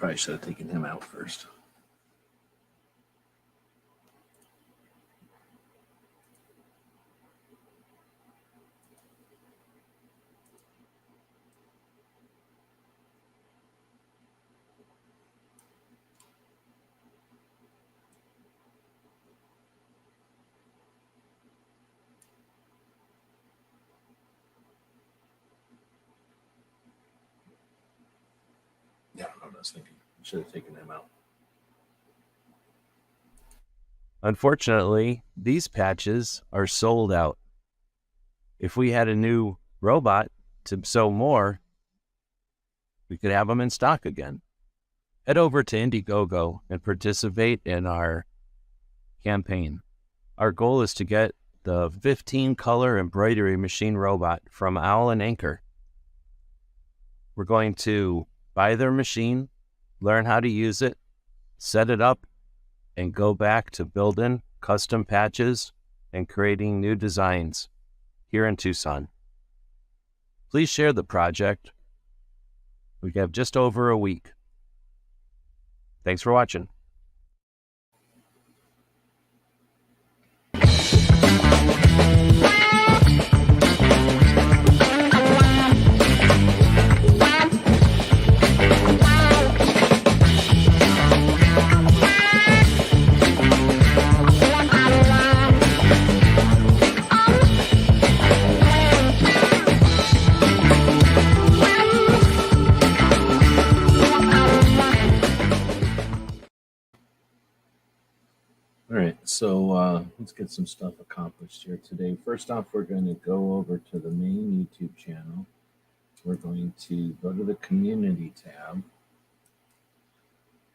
probably should have taken him out first. Yeah, I was thinking I should have taken him out. Unfortunately, these patches are sold out. If we had a new robot to sew more, we could have them in stock again. Head over to Indiegogo and participate in our campaign. Our goal is to get the 15-color embroidery machine robot from Owl and Anchor. We're going to buy their machine, learn how to use it, set it up, and go back to building custom patches and creating new designs here in Tucson. Please share the project. We have just over a week. Thanks for watching. All right, so let's get some stuff accomplished here today. First off, we're going to go over to the main YouTube channel. We're going to go to the community tab.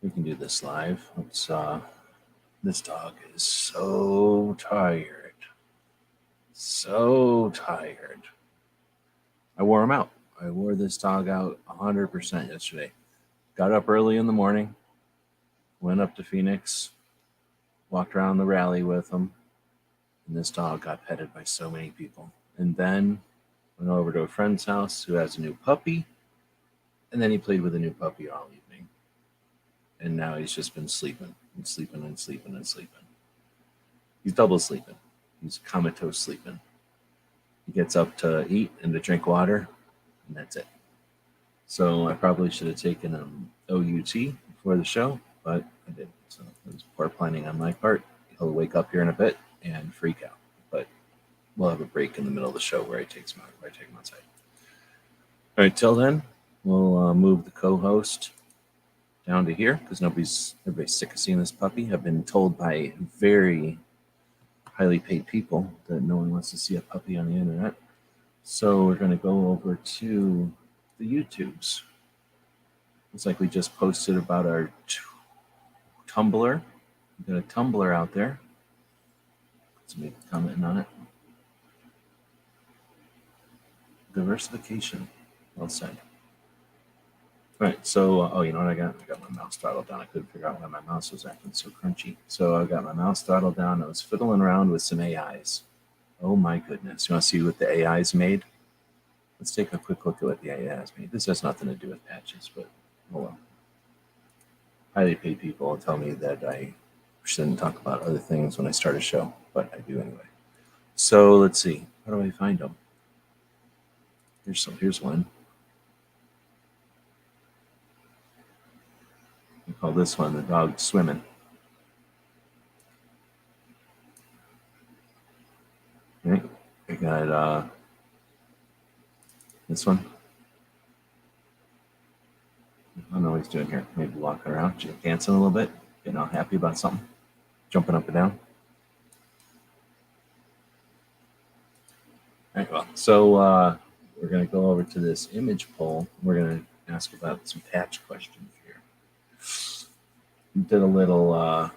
We can do this live. Let's, this dog is so tired. So tired. I wore him out. I wore this dog out 100% yesterday. Got up early in the morning, went up to Phoenix, walked around the rally with him, and this dog got petted by so many people. And then went over to a friend's house who has a new puppy, and then he played with a new puppy all evening. And now he's just been sleeping and sleeping and sleeping and sleeping. He's double sleeping. He's comatose sleeping. He gets up to eat and to drink water, and that's it. So I probably should have taken him OUT before the show, but I didn't. So it was poor planning on my part. He'll wake up here in a bit and freak out. But we'll have a break in the middle of the show where I take him outside. All right, till then, we'll move the co-host down to here because everybody's sick of seeing this puppy. I've been told by very highly paid people that no one wants to see a puppy on the internet. So we're going to go over to the YouTubes. Looks like we just posted about our Tumblr. We got a Tumblr out there. Somebody commenting on it. Diversification. Well said. All right, so, oh, you know what I got? I got my mouse throttled down. I couldn't figure out why my mouse was acting so crunchy. So I got my mouse throttled down. I was fiddling around with some AIs. Oh my goodness. You want to see what the AIs made? Let's take a quick look at what the AIs made. This has nothing to do with patches, but oh well. Highly paid people will tell me that I shouldn't talk about other things when I start a show, but I do anyway. So let's see. How do I find them? Here's one. We call this one the dog swimming. Okay, I got this one. I don't know what he's doing here. Maybe walking around, dancing a little bit, getting all happy about something, jumping up and down. All right, well, so we're going to go over to this image poll. We're going to ask about some patch questions here. We did a little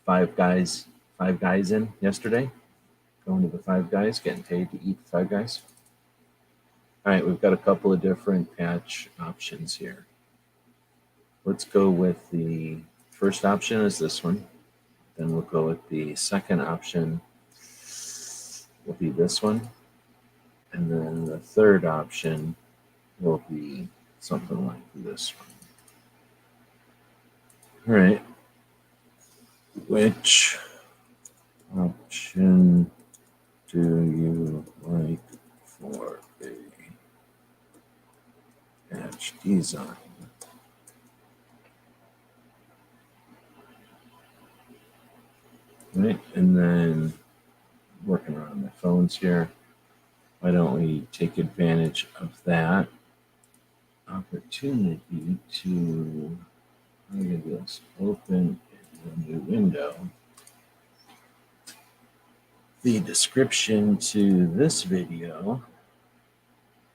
five guys in yesterday. Going to the Five Guys, getting paid to eat Five Guys. All right, we've got a couple of different patch options here. Let's go with the first option is this one. Then we'll go with the second option will be this one. And then the third option will be something like this one. All right. Which option do you like for a patch design? Right, and then working around the phones here. Why don't we take advantage of that opportunity to, I'm going to do this, open a new window. The description to this video,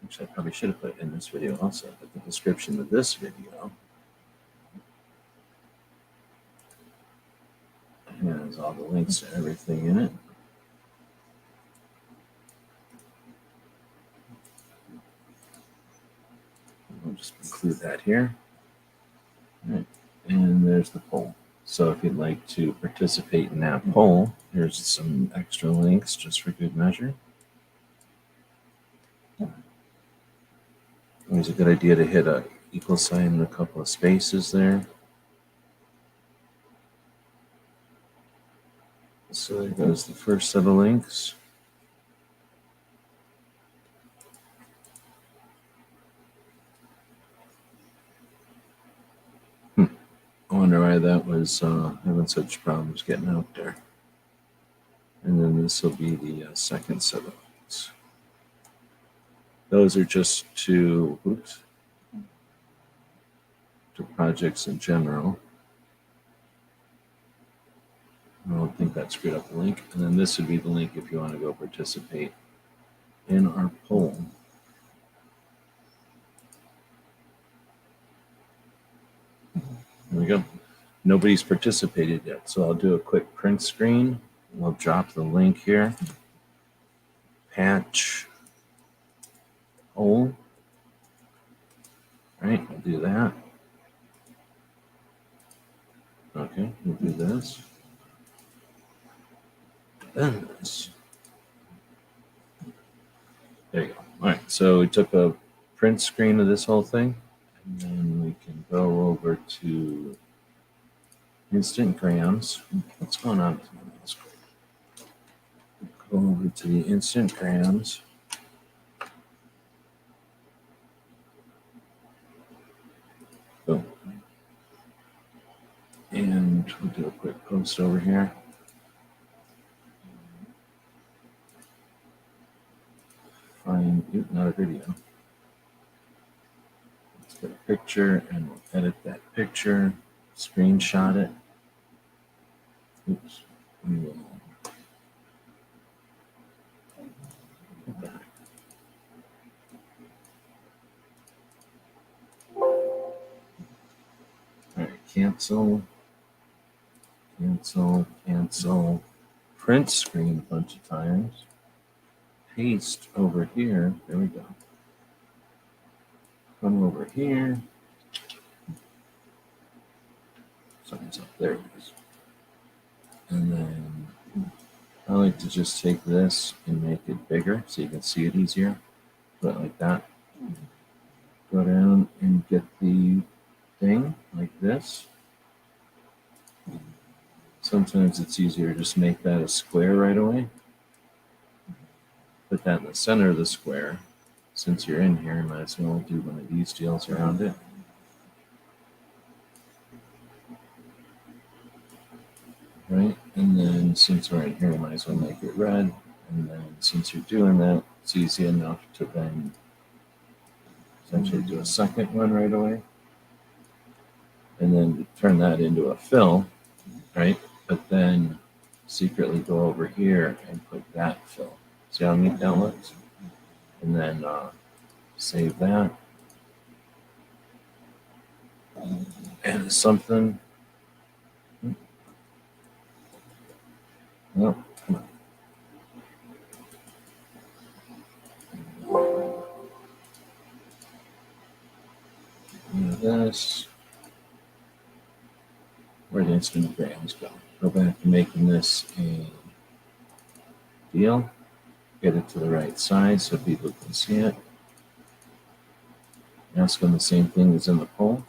which I probably should have put in this video also, but the description of this video has all the links to everything in it. I'll just include that here. All right. And there's the poll. So if you'd like to participate in that poll, here's some extra links just for good measure. Always a good idea to hit a equal sign and a couple of spaces there. So there goes the first set of links. I wonder why that was having such problems getting out there. And then this will be the second set of links. Those are just to projects in general. I don't think that screwed up the link. And then this would be the link if you want to go participate in our poll. There we go. Nobody's participated yet, so I'll do a quick print screen. We'll drop the link here. Patch poll. All right, we'll do that. Okay, we'll do this. Then this. There you go. All right, so we took a print screen of this whole thing, and then we can go over to Instagrams. What's going on with my mouse? Go over to the Instagrams. Boom. And we'll do a quick post over here. Find, not a video. Let's get a picture and we'll edit that picture, screenshot it. Oops. We will go back. All right, cancel, cancel, cancel. Print screen a bunch of times. Paste over here. There we go. Come over here. Something's up there. It is. And then I like to just take this and make it bigger so you can see it easier. Put it like that. Go down and get the thing like this. Sometimes it's easier to just make that a square right away. Put that in the center of the square. Since you're in here, might as well do one of these deals around it. Right, and then since we're in here, might as well make it red. And then since you're doing that, it's easy enough to then essentially do a second one right away. And then turn that into a fill, right? But then secretly go over here and put that fill. See how neat that looks? And then save that. And something. No, come on. This. Where the Instagrams go? Go back to making this a deal. Get it to the right size so people can see it. Ask them the same thing as in the poll.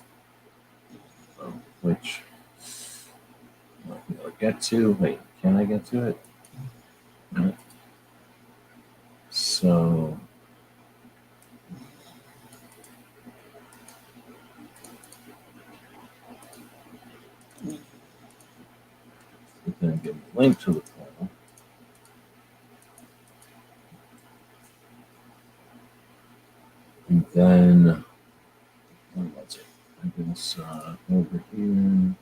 Which get to. Wait, can I get to it? No. So then give a link to the poll. And then what was it? I guess over here.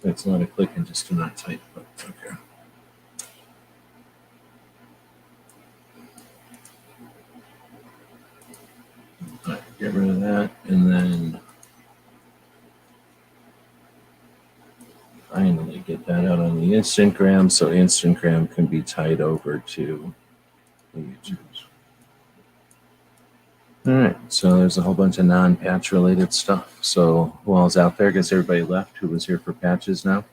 That's a lot of clicking just to not type, but okay. All right, get rid of that, and then finally get that out on the Instagram, so Instagram can be tied over to the YouTube. All right, so there's a whole bunch of non-patch related stuff. So who all's out there? I guess everybody left who was here for patches now.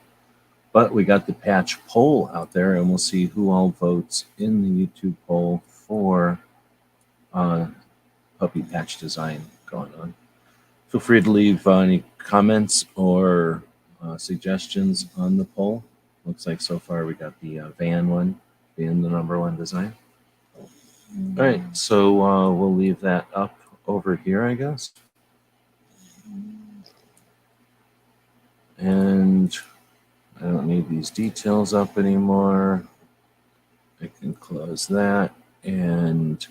But we got the patch poll out there, and we'll see who all votes in the YouTube poll for puppy patch design going on. Feel free to leave any comments or suggestions on the poll. Looks like so far we got the van one being the #1 design. All right, so we'll leave that up over here, I guess. And I don't need these details up anymore. I can close that. And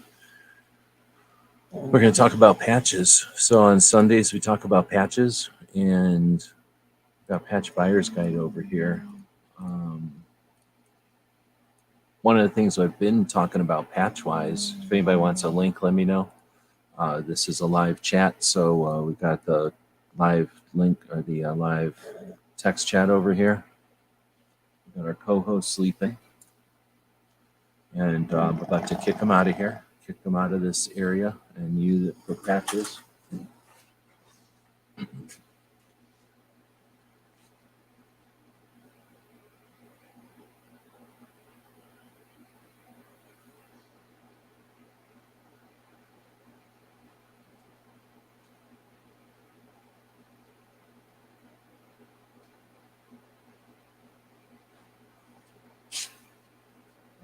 we're going to talk about patches. So on Sundays, we talk about patches, and got Patch Buyer's Guide over here. One of the things I've been talking about patch-wise, if anybody wants a link, let me know. This is a live chat, so we've got the live link or the live text chat over here. We've got our co-host sleeping. And I'm about to kick them out of here, kick them out of this area and use it for patches.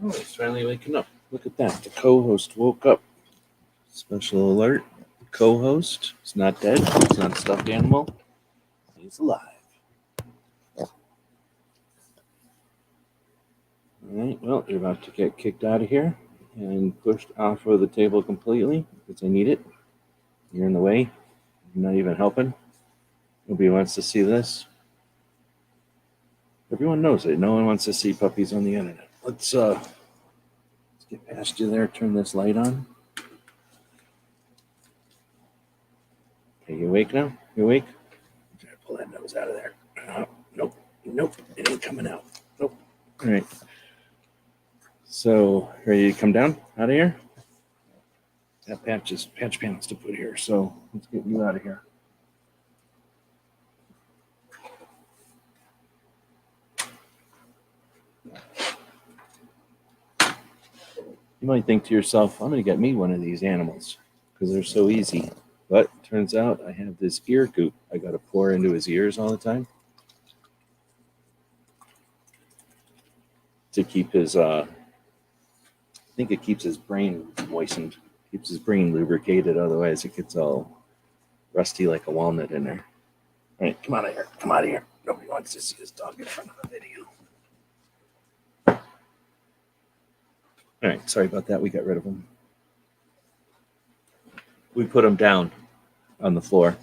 Oh, he's finally waking up. Look at that. The co-host woke up. Special alert. Co-host is not dead. He's not a stuffed animal. He's alive. All right. Well, you're about to get kicked out of here and pushed off of the table completely because I need it. You're in the way. You're not even helping. Nobody wants to see this. Everyone knows it. No one wants to see puppies on the internet. Let's get past you there. Turn this light on. Okay, you awake now? You awake? Try to pull that nose out of there. Nope. Nope. It ain't coming out. Nope. All right. So, ready to come down out of here? Got patch panels to put here. So, let's get you out of here. You might think to yourself, I'm going to get me one of these animals because they're so easy. But turns out I have this ear goop I got to pour into his ears all the time to keep his, I think it keeps his brain moistened, keeps his brain lubricated. Otherwise, it gets all rusty like a walnut in there. All right, come out of here. Come out of here. Nobody wants to see his dog in front of the video. All right, sorry about that. We got rid of him. We put him down on the floor.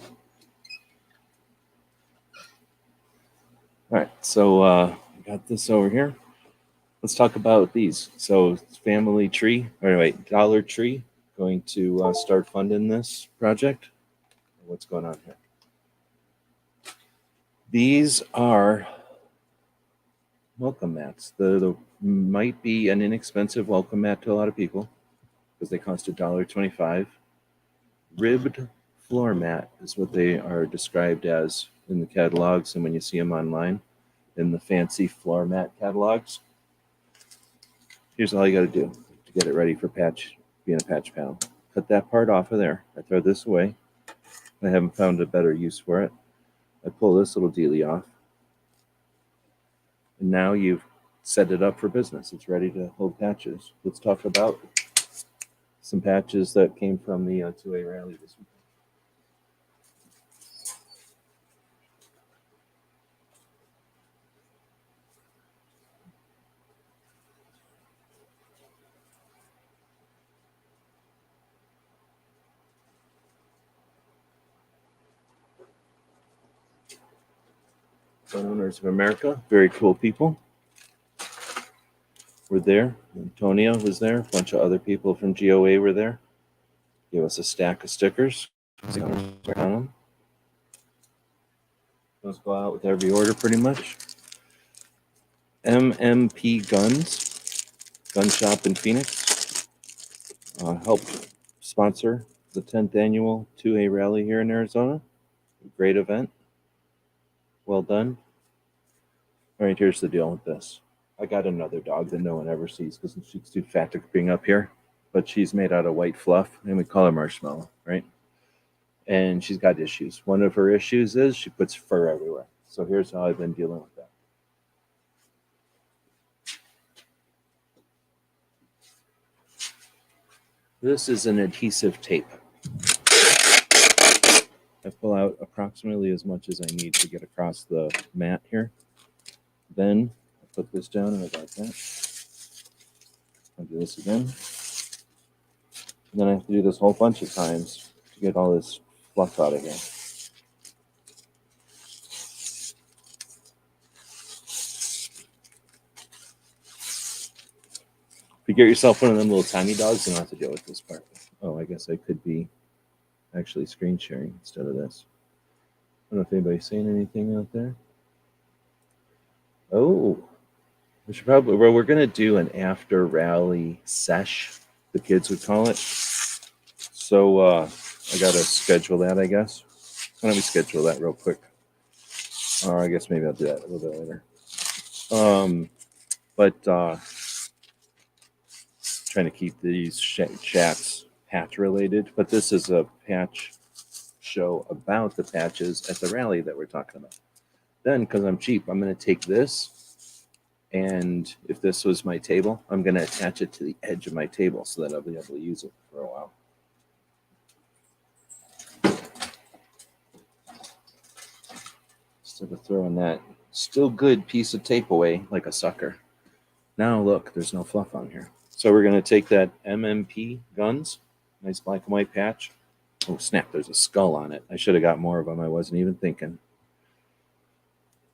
All right, so we got this over here. Let's talk about these. So Family Tree, or wait, Dollar Tree, going to start funding this project. What's going on here? These are welcome mats. The might be an inexpensive welcome mat to a lot of people because they cost $1.25. Ribbed floor mat is what they are described as in the catalogs and when you see them online in the fancy floor mat catalogs. Here's all you got to do to get it ready for being a patch panel. cut that part off of there. I throw this away. I haven't found a better use for it. I pull this little dealie off. And now you've set it up for business. It's ready to hold patches. Let's talk about some patches that came from the 2A rally this week. Gun Owners of America, very cool people. Were there. Antonio was there. A bunch of other people from GOA were there. Gave us a stack of stickers. Those go out with every order pretty much. MMP Guns, gun shop in Phoenix, helped sponsor the 10th annual 2A rally here in Arizona. Great event. Well done. All right, here's the deal with this. I got another dog that no one ever sees because she's too fat to bring up here, but she's made out of white fluff, and we call her Marshmallow, right? And she's got issues. One of her issues is she puts fur everywhere. So here's how I've been dealing with that. This is an adhesive tape. I pull out approximately as much as I need to get across the mat here. Then I put this down and I got that. I'll do this again. And then I have to do this a whole bunch of times to get all this fluff out of here. If you get yourself one of them little tiny dogs, you don't have to deal with this part. Oh, I guess I could be actually screen sharing instead of this. I don't know if anybody's saying anything out there. Oh, we should probably, well, we're going to do an after rally sesh, the kids would call it. So I got to schedule that, I guess. Why don't we schedule that real quick? Or I guess maybe I'll do that a little bit later. Trying to keep these chats patch related, but this is a patch show about the patches at the rally that we're talking about. Then, because I'm cheap, I'm going to take this, and if this was my table, I'm going to attach it to the edge of my table so that I'll be able to use it for a while. Instead of throwing that still good piece of tape away like a sucker. Now look, there's no fluff on here. So we're going to take that MMP Guns, nice black and white patch. Oh snap, there's a skull on it. I should have got more of them. I wasn't even thinking.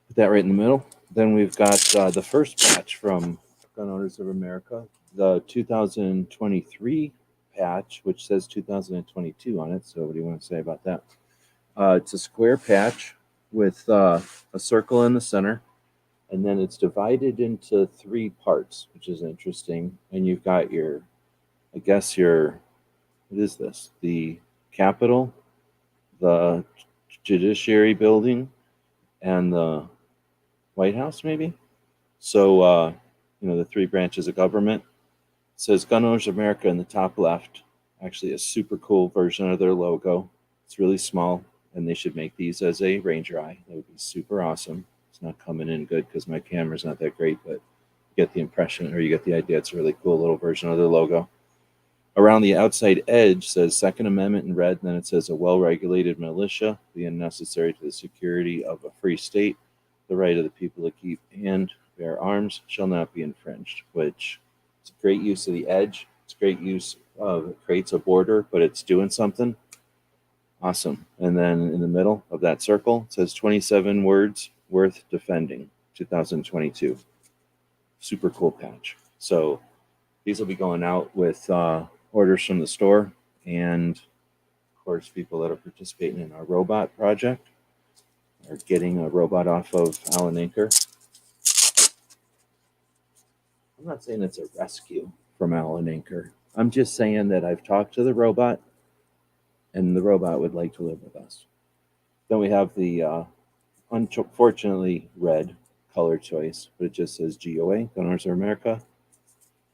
Put that right in the middle. Then we've got the first patch from Gun Owners of America, the 2023 patch, which says 2022 on it. So what do you want to say about that? It's a square patch with a circle in the center. And then it's divided into 3 parts, which is interesting. And you've got your, I guess your, what is this? The Capitol, the Judiciary Building, and the White House, maybe? So, the 3 branches of government. It says Gun Owners of America in the top left. Actually, a super cool version of their logo. It's really small, and they should make these as a Ranger eye. That would be super awesome. It's not coming in good because my camera's not that great, but you get the impression, or you get the idea. It's a really cool little version of their logo. Around the outside edge says Second Amendment in red, and then it says a well-regulated militia, being necessary to the security of a free state. The right of the people to keep and bear arms shall not be infringed, which is a great use of the edge. It's great use of, it creates a border, but it's doing something. Awesome. And then in the middle of that circle, it says 27 words worth defending, 2022. Super cool patch. So these will be going out with orders from the store and, of course, people that are participating in our robot project are getting a robot off of Alan Anchor. I'm not saying it's a rescue from Alan Anchor. I'm just saying that I've talked to the robot and the robot would like to live with us. Then we have the unfortunately red color choice, but it just says GOA, Gun Owners of America.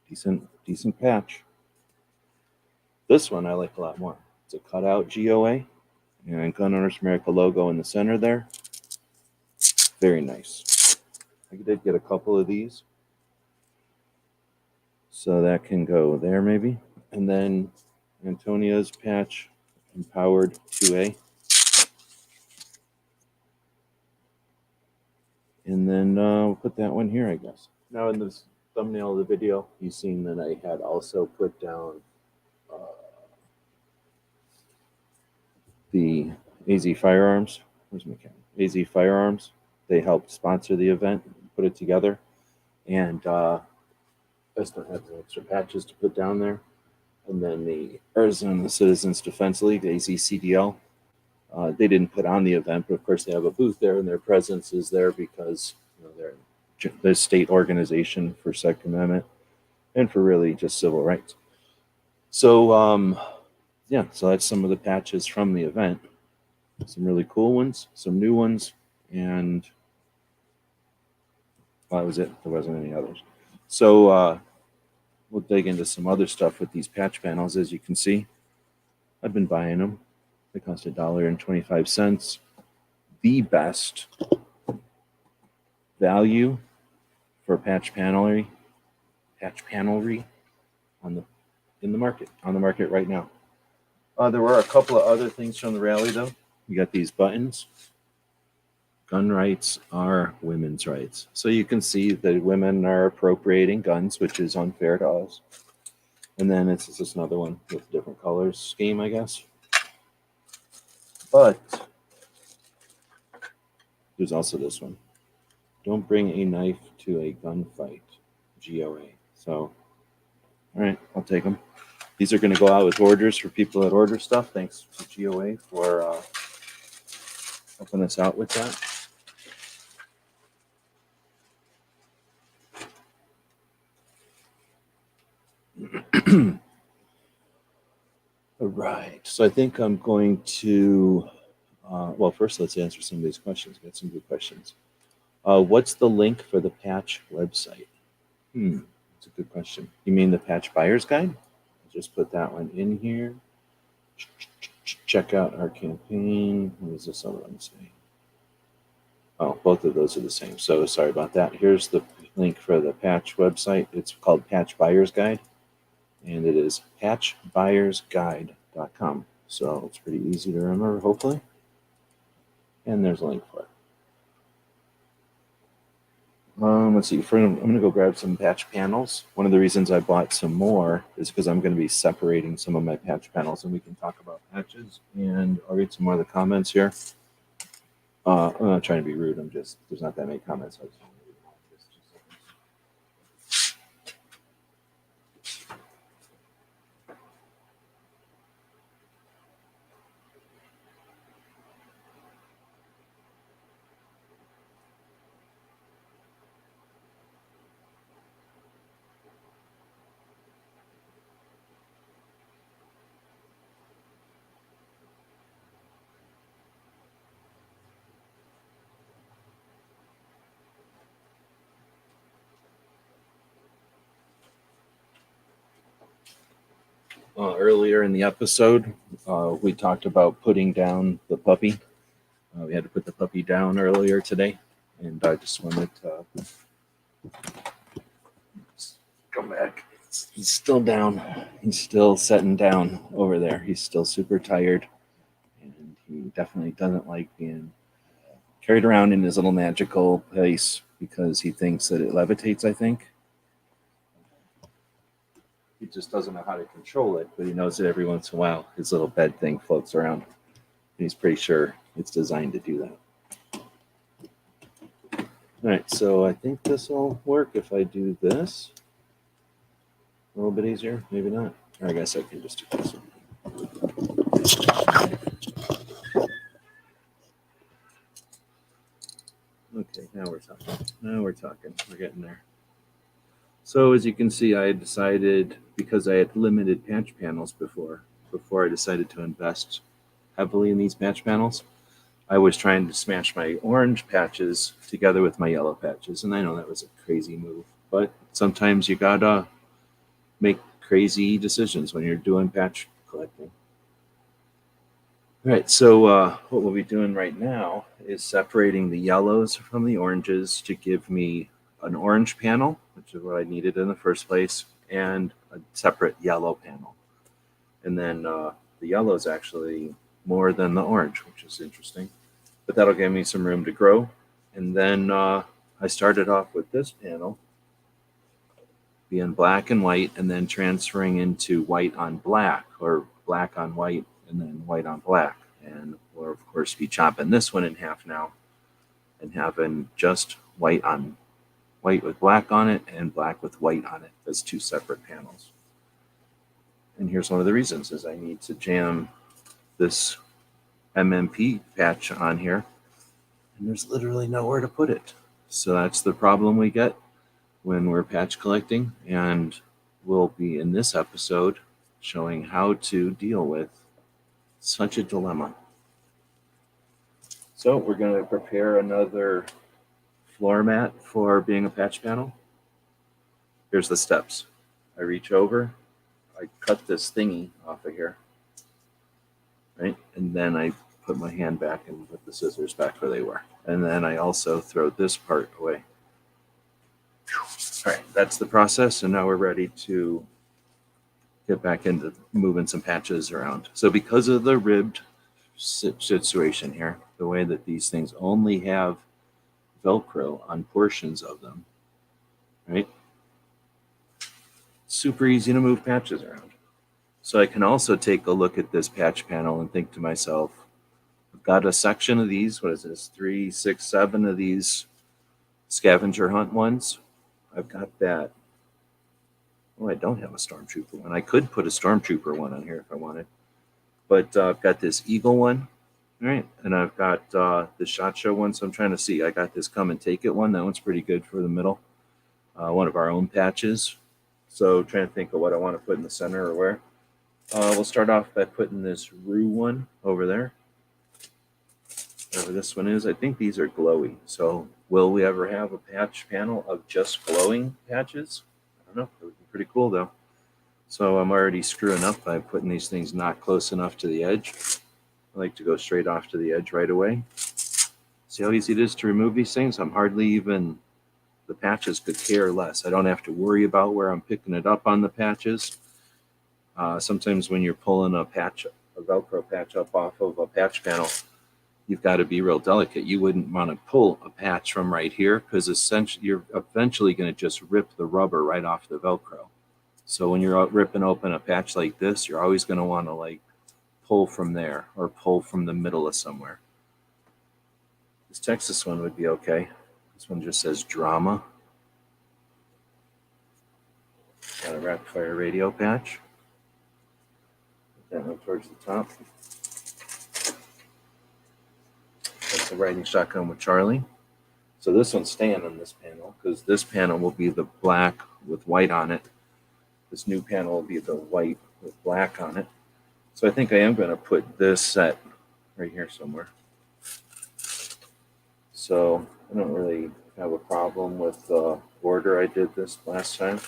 Decent patch. This one I like a lot more. It's a cutout GOA and Gun Owners America logo in the center there. Very nice. I did get a couple of these. So that can go there maybe. And then Antonia's patch Empowered 2A. And then we'll put that one here, I guess. Now in this thumbnail of the video, you've seen that I had also put down the AZ Firearms. Where's my camera? AZ Firearms. They helped sponsor the event, put it together. And I still have the extra patches to put down there. And then the Arizona Citizens Defense League, the AZCDL, they didn't put on the event, but of course they have a booth there, and their presence is there because they're the state organization for Second Amendment and for really just civil rights. So yeah, so that's some of the patches from the event. Some really cool ones, some new ones, and that was it. There wasn't any others. So we'll dig into some other stuff with these patch panels. As you can see, I've been buying them. They cost $1.25. The best value for patch panelry in the market right now. There were a couple of other things from the rally though. We got these buttons. Gun rights are women's rights. So you can see that women are appropriating guns, which is unfair to us. And then it's just another one with different colors scheme, I guess. But there's also this one. Don't bring a knife to a gunfight, GOA. So, all right, I'll take them. These are going to go out with orders for people that order stuff. Thanks to GOA for helping us out with that. All right, so I think I'm going to, well, first let's answer some of these questions. We got some good questions. What's the link for the patch website? That's a good question. You mean the patch buyer's guide? I'll just put that one in here. Check out our campaign. What does this other one say? Oh, both of those are the same. So sorry about that. Here's the link for the patch website. It's called Patch Buyer's Guide, and it is patchbuyersguide.com. So it's pretty easy to remember, hopefully. And there's a link for it. Let's see. I'm going to go grab some patch panels. One of the reasons I bought some more is because I'm going to be separating some of my patch panels, and we can talk about patches. And I'll read some more of the comments here. I'm not trying to be rude. There's not that many comments. So I just want to read them all. Just 2 seconds. Earlier in the episode, we talked about putting down the puppy. We had to put the puppy down earlier today, and I just wanted to come back. He's still down. He's still setting down over there. He's still super tired, and he definitely doesn't like being carried around in his little magical place because he thinks that it levitates, I think. He just doesn't know how to control it, but he knows that every once in a while his little bed thing floats around. And he's pretty sure it's designed to do that. All right, so I think this will work if I do this. A little bit easier, maybe not. Or I guess I can just do this one. Okay, now we're talking. We're getting there. So as you can see, I had decided, because I had limited patch panels before I decided to invest heavily in these patch panels, I was trying to smash my orange patches together with my yellow patches. And I know that was a crazy move, but sometimes you gotta make crazy decisions when you're doing patch collecting. All right, so what we'll be doing right now is separating the yellows from the oranges to give me an orange panel, which is what I needed in the first place, and a separate yellow panel. And then the yellow is actually more than the orange, which is interesting. But that'll give me some room to grow. And then I started off with this panel being black and white, and then transferring into white on black, or black on white, and then white on black. And we'll, of course, be chopping this one in half now and having just white on white with black on it and black with white on it as two separate panels. And here's one of the reasons is I need to jam this MMP patch on here, and there's literally nowhere to put it. So that's the problem we get when we're patch collecting, and we'll be in this episode showing how to deal with such a dilemma. So we're going to prepare another floor mat for being a patch panel. Here's the steps. I reach over, I cut this thingy off of here, right? And then I put my hand back and put the scissors back where they were. And then I also throw this part away. All right, that's the process, and now we're ready to get back into moving some patches around. So because of the ribbed situation here, the way that these things only have Velcro on portions of them, right? Super easy to move patches around. So I can also take a look at this patch panel and think to myself, I've got a section of these, what is this, 3, 6, 7 of these scavenger hunt ones. I've got that. Oh, I don't have a Stormtrooper one. I could put a Stormtrooper one on here if I wanted. But I've got this Eagle one, right? And I've got the SHOT Show one. So I'm trying to see. I got this Come and Take It one. That one's pretty good for the middle. One of our own patches. So trying to think of what I want to put in the center or where. We'll start off by putting this Rue one over there. Whatever this one is. I think these are glowy. So will we ever have a patch panel of just glowing patches? I don't know. It would be pretty cool though. So I'm already screwing up by putting these things not close enough to the edge. I like to go straight off to the edge right away. See how easy it is to remove these things? I'm hardly even, the patches could care less. I don't have to worry about where I'm picking it up on the patches. Sometimes when you're pulling a patch, a Velcro patch up off of a patch panel, you've got to be real delicate. You wouldn't want to pull a patch from right here because essentially you're eventually going to just rip the rubber right off the Velcro. So when you're out ripping open a patch like this, you're always going to want to like pull from there or pull from the middle of somewhere. This Texas one would be okay. This one just says drama. Got a rapid fire radio patch. Put that one towards the top. That's the riding shotgun with Charlie. So this one's staying on this panel because this panel will be the black with white on it. This new panel will be the white with black on it. So I think I am going to put this set right here somewhere. So I don't really have a problem with the border I did this last time.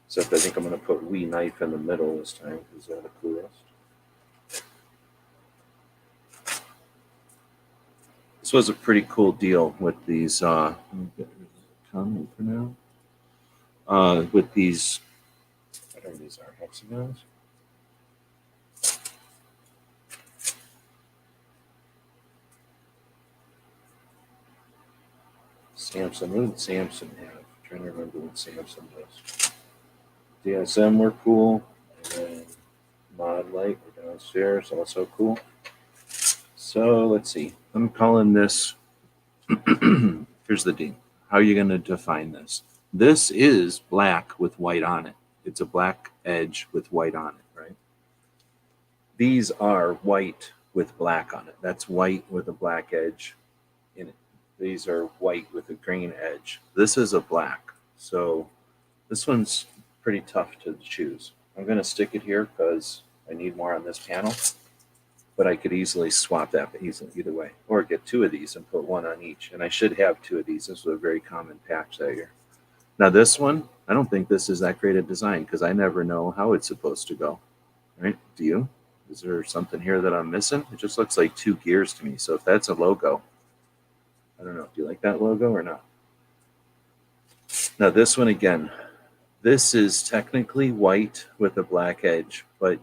Except I think I'm going to put Wee Knife in the middle this time because they're the coolest. This was a pretty cool deal with these, let me get rid of the comment for now. With these, whatever these are, hexagons. Samson, what did Samson have? I'm trying to remember what Samson does. DSM were cool, and then Mod Light were downstairs, also cool. So let's see. I'm calling this, here's the deal. How are you going to define this? This is black with white on it. It's a black edge with white on it, right? These are white with black on it. That's white with a black edge in it. These are white with a green edge. This is a black. So this one's pretty tough to choose. I'm going to stick it here because I need more on this panel. But I could easily swap that either way. Or get two of these and put one on each. And I should have two of these. This was a very common patch that year. Now this one, I don't think this is that great a design because I never know how it's supposed to go. right? Do you? Is there something here that I'm missing? It just looks like 2 gears to me. So if that's a logo, I don't know. Do you like that logo or not? Now this one again, this is technically white with a black edge, but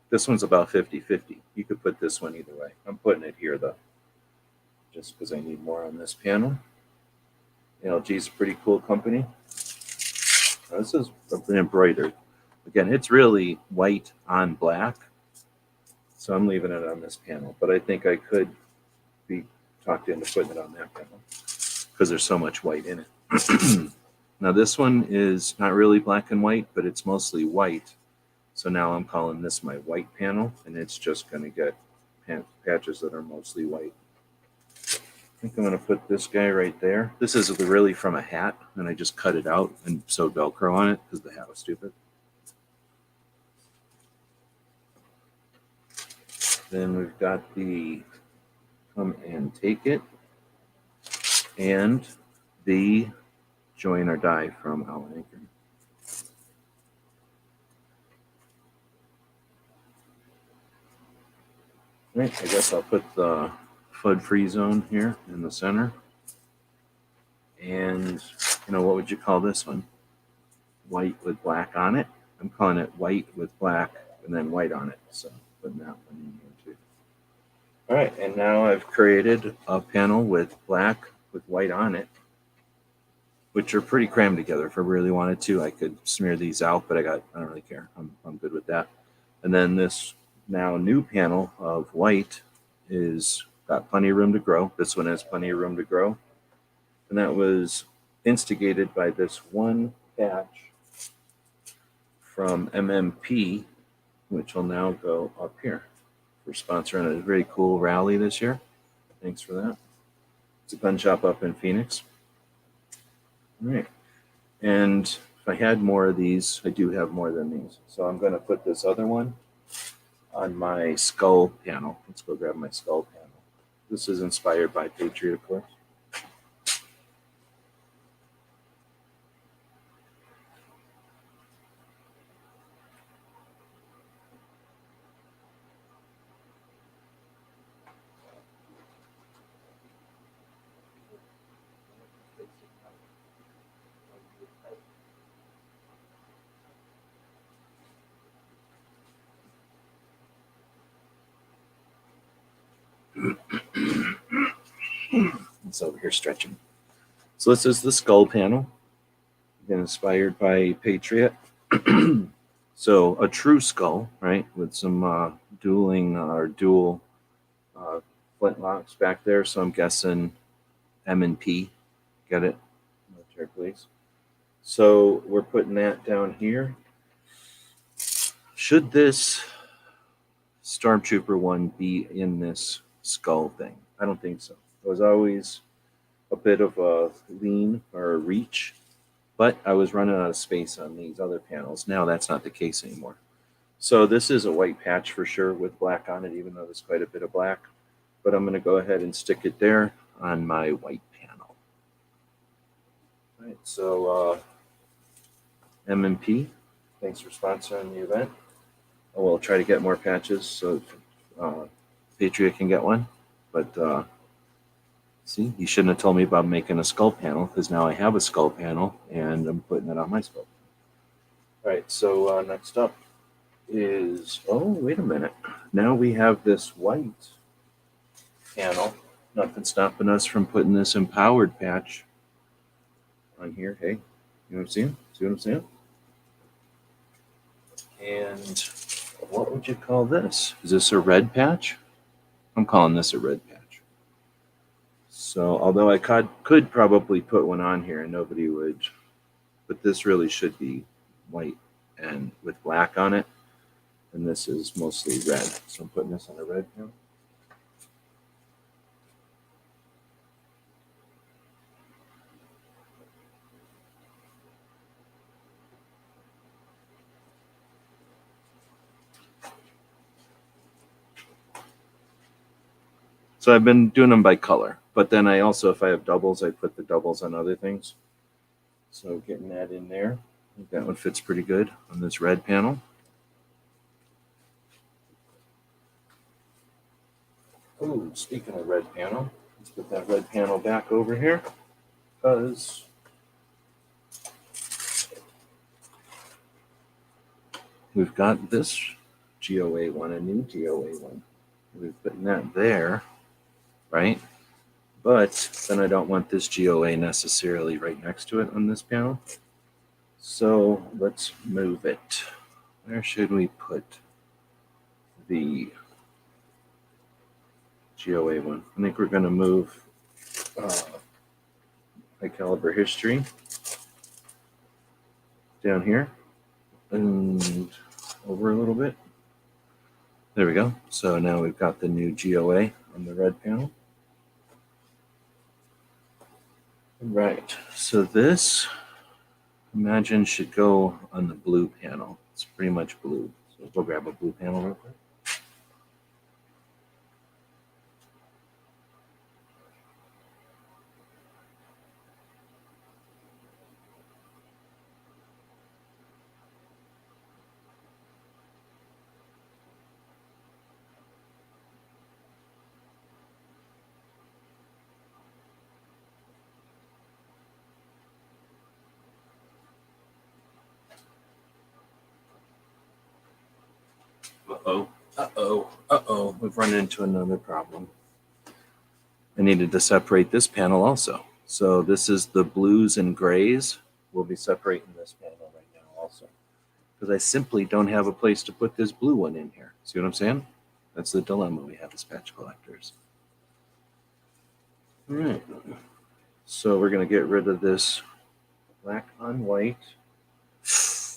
this one's about 50-50. You could put this one either way. I'm putting it here though, just because I need more on this panel. LG is a pretty cool company. Now, this is embroidered. Again, it's really white on black, so I'm leaving it on this panel. But I think I could be talked into putting it on that panel because there's so much white in it. Now this one is not really black and white, but it's mostly white. So now I'm calling this my white panel, and it's just going to get patches that are mostly white. I think I'm going to put this guy right there. This is really from a hat, and I just cut it out and sewed Velcro on it because the hat was stupid. Then we've got the come and take it and the join or die from Alan Anchor. Right, I guess I'll put the FUD free zone here in the center. And, what would you call this one? White with black on it. I'm calling it white with black and then white on it. So putting that one in here too. All right, and now I've created a panel with black with white on it, which are pretty crammed together. If I really wanted to, I could smear these out, but I don't really care. I'm good with that. And then this now new panel of white is got plenty of room to grow. This one has plenty of room to grow. And that was instigated by this one patch from MMP, which will now go up here for sponsoring a very cool rally this year. Thanks for that. It's a gun shop up in Phoenix. All right. And if I had more of these, I do have more than these. So I'm going to put this other one on my skull panel. Let's go grab my skull panel. This is inspired by Patriot, of course. It's over here stretching. So this is the skull panel, again, inspired by Patriot. So a true skull, right, with some dual flintlocks back there. So I'm guessing M&P. Get it? Military police. So we're putting that down here. Should this Stormtrooper one be in this skull thing? I don't think so. It was always a bit of a lean or a reach, but I was running out of space on these other panels. Now that's not the case anymore. So this is a white patch for sure with black on it, even though there's quite a bit of black. But I'm going to go ahead and stick it there on my white panel. All right, so M&P, thanks for sponsoring the event. I will try to get more patches so Patriot can get one. But see, you shouldn't have told me about making a skull panel, because now I have a skull panel and I'm putting it on my skull. All right, so next up is, oh, wait a minute. Now we have this white panel. Nothing stopping us from putting this empowered patch on here. Hey, you know what I'm saying? See what I'm saying? And what would you call this? Is this a red patch? I'm calling this a red patch. So although I could probably put one on here and nobody would, but this really should be white and with black on it. And this is mostly red. So I'm putting this on a red panel. So I've been doing them by color, but then I also, if I have doubles, I put the doubles on other things. So getting that in there, I think that one fits pretty good on this red panel. Oh, speaking of red panel, let's put that red panel back over here because we've got this GOA one, a new GOA one. We've put that there, right? But then I don't want this GOA necessarily right next to it on this panel. So let's move it. Where should we put the GOA one? I think we're going to move high caliber history down here and over a little bit. There we go. So now we've got the new GOA on the red panel. Right. So this, imagine, should go on the blue panel. It's pretty much blue. So we'll grab a blue panel real quick. We've run into another problem. I needed to separate this panel also. So this is the blues and grays. We'll be separating this panel right now also, because I simply don't have a place to put this blue one in here. See what I'm saying? That's the dilemma we have as patch collectors. All right. So we're going to get rid of this black on white.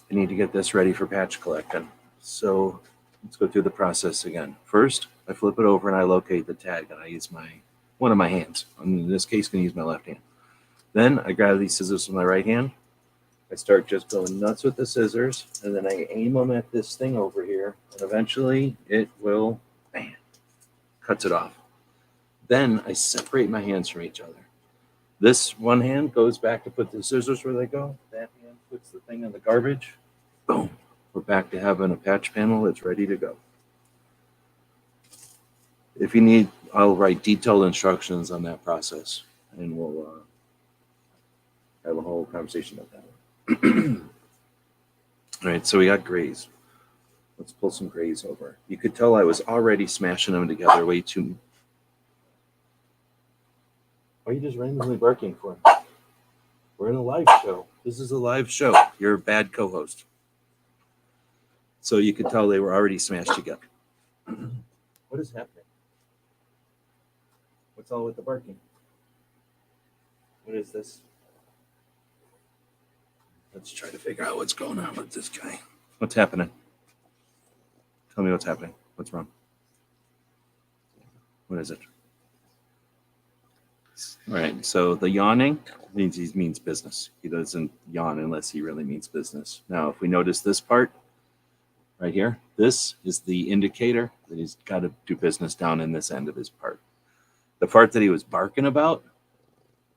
I need to get this ready for patch collecting. So let's go through the process again. First, I flip it over and I locate the tag, and I use one of my hands. In this case, I'm going to use my left hand. Then I grab these scissors with my right hand. I start just going nuts with the scissors, and then I aim them at this thing over here, and eventually it will, bam, cuts it off. Then I separate my hands from each other. This one hand goes back to put the scissors where they go. That hand puts the thing in the garbage. Boom. We're back to having a patch panel that's ready to go. If you need, I'll write detailed instructions on that process, and we'll have a whole conversation about that. All right, so we got grays. Let's pull some grays over. You could tell I was already smashing them together way too. Why are you just randomly barking for? We're in a live show. This is a live show. You're a bad co-host. So you could tell they were already smashed together. What is happening? What's all with the barking? What is this? Let's try to figure out what's going on with this guy. What's happening? Tell me what's happening. What's wrong? What is it? All right, so the yawning means business. He doesn't yawn unless he really means business. Now, if we notice this part right here, this is the indicator that he's got to do business down in this end of his part. The part that he was barking about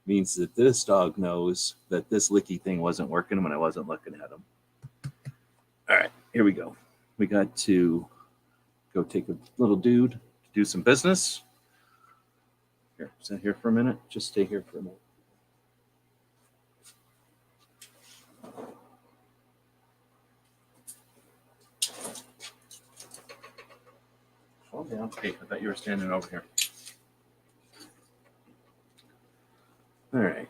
means that this dog knows that this licky thing wasn't working when I wasn't looking at him. All right, here we go. We got to go take a little dude to do some business. Here, sit here for a minute. Just stay here for a minute. Calm down. Hey, I thought you were standing over here. All right.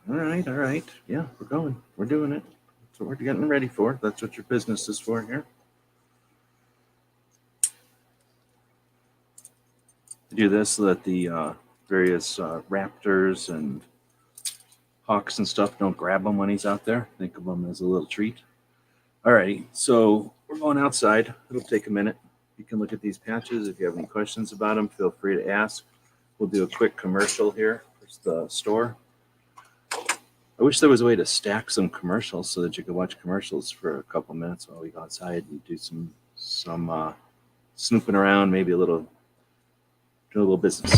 All right. Yeah, we're going. We're doing it. That's what we're getting ready for. That's what your business is for here. I do this so that the various raptors and hawks and stuff don't grab him when he's out there. Think of him as a little treat. All right, so we're going outside. It'll take a minute. You can look at these patches. If you have any questions about them, feel free to ask. We'll do a quick commercial here for the store. I wish there was a way to stack some commercials so that you could watch commercials for a couple minutes while we go outside and do some snooping around, maybe do a little business.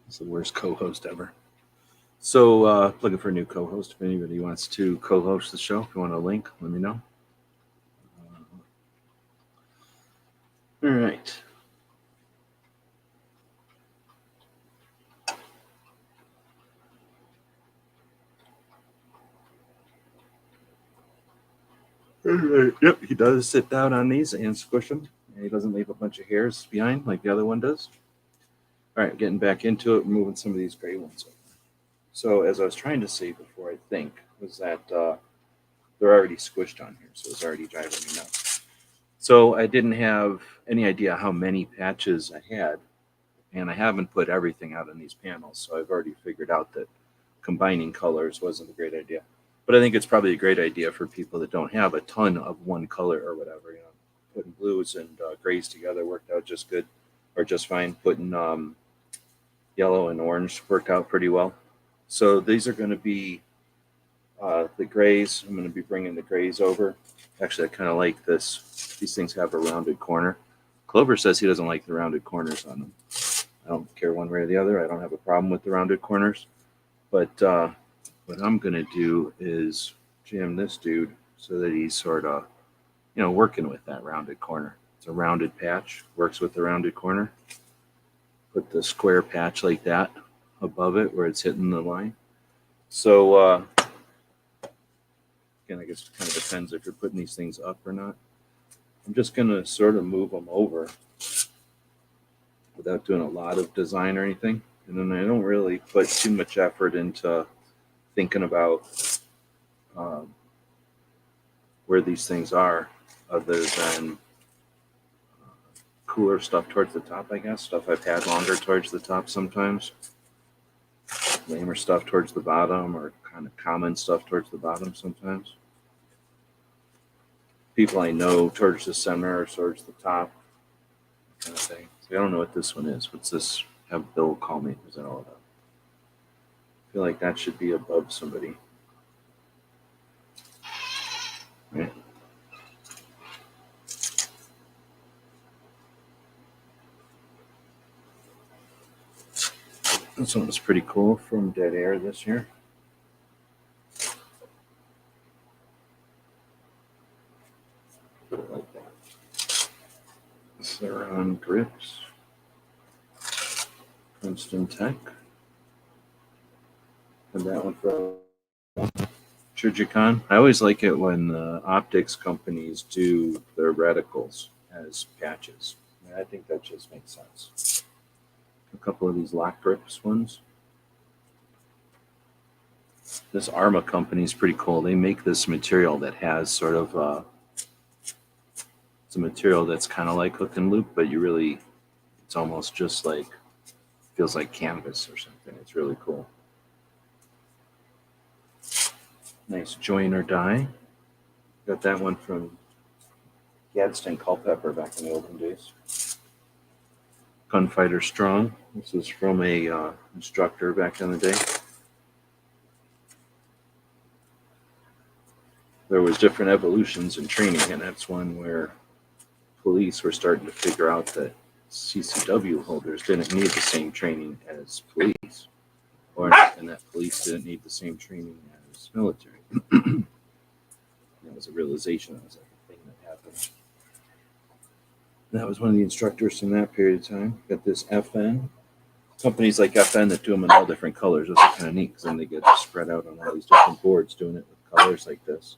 It's the worst co-host ever. So looking for a new co-host. If anybody wants to co-host the show, if you want a link, let me know. All right. Yep, he does sit down on these and squish them. And he doesn't leave a bunch of hairs behind like the other one does. All right, getting back into it, removing some of these gray ones. So as I was trying to say before, I think, was that they're already squished on here, so it's already driving me nuts. So I didn't have any idea how many patches I had, and I haven't put everything out on these panels, so I've already figured out that combining colors wasn't a great idea. But I think it's probably a great idea for people that don't have a ton of one color or whatever. You know, putting blues and grays together worked out just good, or just fine. Putting yellow and orange worked out pretty well. So these are going to be the grays. I'm going to be bringing the grays over. Actually, I kind of like this. These things have a rounded corner. Clover says he doesn't like the rounded corners on them. I don't care one way or the other. I don't have a problem with the rounded corners. But what I'm going to do is jam this dude so that he's sort of, you know, working with that rounded corner. It's a rounded patch, works with the rounded corner. Put the square patch like that above it where it's hitting the line. So, again, I guess it kind of depends if you're putting these things up or not. I'm just going to sort of move them over without doing a lot of design or anything. And then I don't really put too much effort into thinking about where these things are, other than cooler stuff towards the top, I guess. Stuff I've had longer towards the top sometimes. Lamer stuff towards the bottom, or kind of common stuff towards the bottom sometimes. People I know towards the center or towards the top, kind of thing. So I don't know what this one is. What's this? Have Bill call me. Is that all about? I feel like that should be above somebody. Right? This one was pretty cool from Dead Air this year. Put it like that. Ceron grips. Princeton Tech. And that one for Trigicon. I always like it when the optics companies do their reticles as patches. I think that just makes sense. A couple of these lock grips ones. This Arma company is pretty cool. They make this material that has sort of it's a material that's kind of like hook and loop, but it's almost just like, feels like canvas or something. It's really cool. Nice joiner die. Got that one from Gadsden Culpeper back in the olden days. Gunfighter Strong. This is from a instructor back in the day. There was different evolutions in training, and that's one where police were starting to figure out that CCW holders didn't need the same training as police, and that police didn't need the same training as military. That was a realization. That was like a thing that happened. That was one of the instructors from that period of time. Got this FN. Companies like FN that do them in all different colors. Those are kind of neat because then they get spread out on all these different boards doing it with colors like this.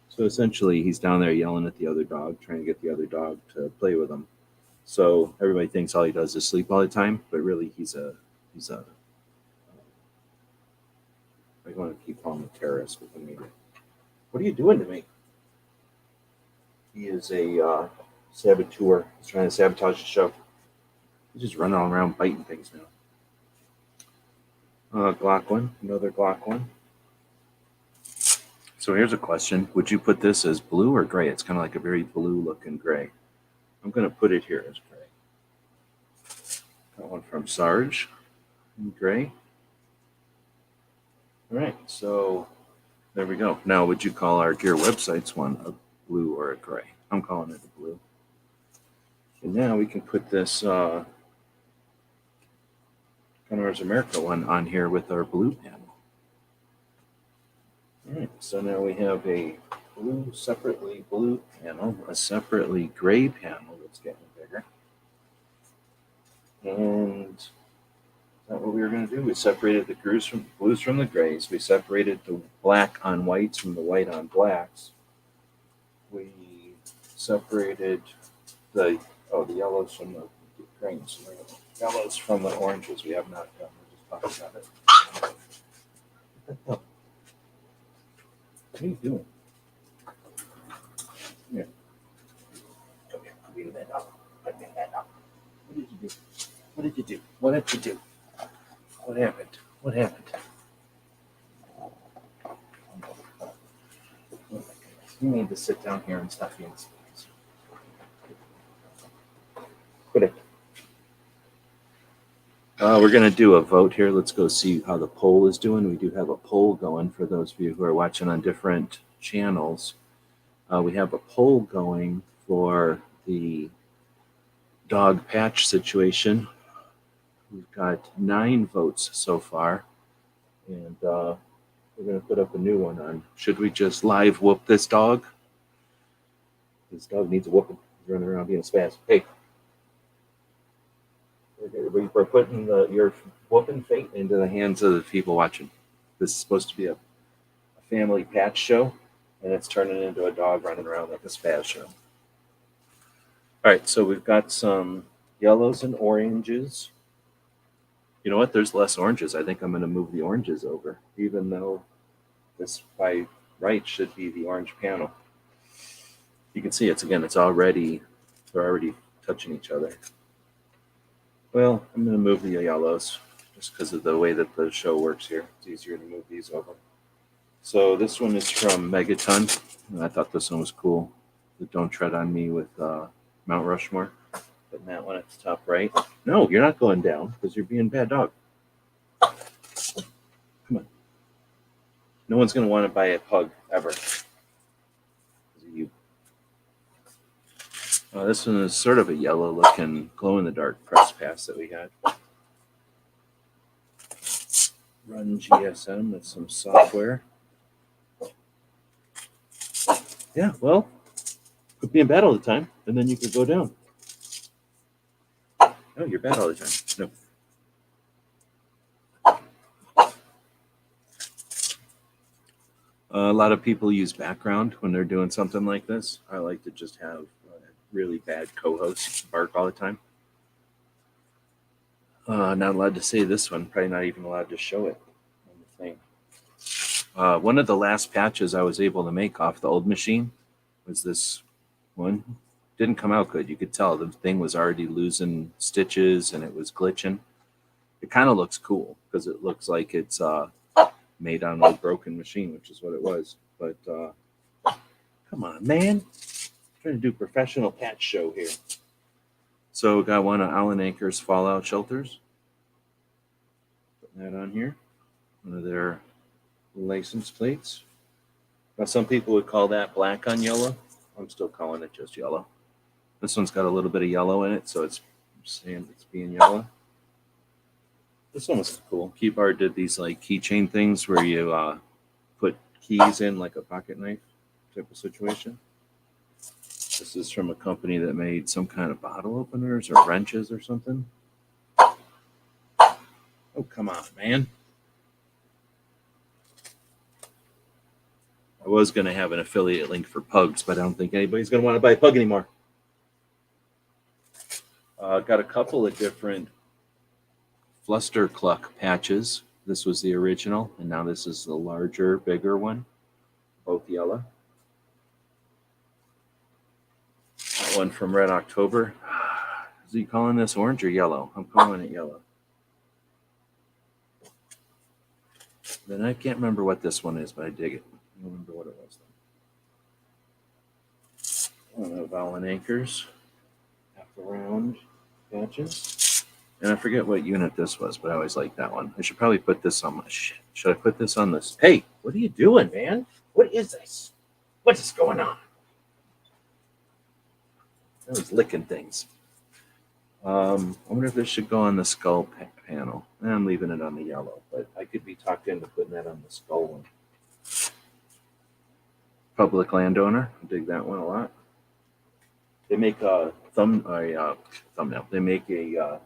So essentially, he's down there yelling at the other dog, trying to get the other dog to play with him. So everybody thinks all he does is sleep all the time, but really he's a I want to keep calling him a terrorist with the media. What are you doing to me? He is a saboteur. He's trying to sabotage the show. He's just running all around biting things now. Glock 1, another Glock 1. So here's a question. Would you put this as blue or gray? It's kind of like a very blue looking gray. I'm going to put it here as gray. Got one from Sarge in gray. All right, so there we go. Now, would you call our gear websites one a blue or a gray? I'm calling it a blue. And now we can put this Connoisseur America one on here with our blue panel. All right, so now we have a separately blue panel, a separately gray panel that's getting bigger. And is that what we were going to do? We separated the blues from the grays. We separated the black on whites from the white on blacks. We separated the yellows from the greens. Yellows from the oranges. We have not done. We're just talking about it. What are you doing? Here. Come here. Put your head up. Put your head up. What did you do? What did you do? What did you do? What happened? What happened? Oh my goodness. You need to sit down here and stop being silly. Put it. We're going to do a vote here. Let's go see how the poll is doing. We do have a poll going for those of you who are watching on different channels. We have a poll going for the dog patch situation. We've got 9 votes so far, and we're going to put up a new one on. Should we just live whoop this dog? This dog needs a whooping. He's running around being a spaz. Hey. We're putting your whooping fate into the hands of the people watching. This is supposed to be a family patch show, and it's turning into a dog running around like a spaz show. All right, so we've got some yellows and oranges. You know what? There's less oranges. I think I'm going to move the oranges over, even though this by right should be the orange panel. You can see they're already touching each other. Well, I'm going to move the yellows just because of the way that the show works here. It's easier to move these over. So this one is from Megaton. I thought this one was cool. The Don't Tread on Me with Mount Rushmore. Putting that one at the top right. No, you're not going down because you're being a bad dog. Come on. No one's going to want to buy a pug ever. You. This one is sort of a yellow-looking, glow-in-the-dark press pass that we had. Run GSM with some software. Yeah, well, could be in bed all the time, and then you could go down. No, you're bad all the time. No. A lot of people use background when they're doing something like this. I like to just have really bad co-hosts bark all the time. Not allowed to say this one. Probably not even allowed to show it on the thing. One of the last patches I was able to make off the old machine was this one. Didn't come out good. You could tell the thing was already losing stitches and it was glitching. It kind of looks cool because it looks like it's made on an old broken machine, which is what it was. But come on, man. Trying to do professional patch show here. So got one of Allen Anchor's Fallout shelters. Putting that on here. One of their license plates. Now some people would call that black on yellow. I'm still calling it just yellow. This one's got a little bit of yellow in it, so it's saying it's being yellow. This one was cool. Keybar did these like keychain things where you put keys in like a pocket knife type of situation. This is from a company that made some kind of bottle openers or wrenches or something. Oh, come on, man. I was going to have an affiliate link for pugs, but I don't think anybody's going to want to buy a pug anymore. Got a couple of different Fluster Cluck patches. This was the original, and now this is the larger, bigger one. Both yellow. One from Red October. Is he calling this orange or yellow? I'm calling it yellow. Then I can't remember what this one is, but I dig it. I don't remember what it was though. One of Allen Anchor's half around patches. And I forget what unit this was, but I always like that one. I should probably put this on my shit. Should I put this on this? Hey, what are you doing, man? What is this? What is going on? I was licking things. I wonder if this should go on the skull panel. I'm leaving it on the yellow, but I could be talked into putting that on the skull one. Public landowner, I dig that one a lot. They make a thumbnail. They make a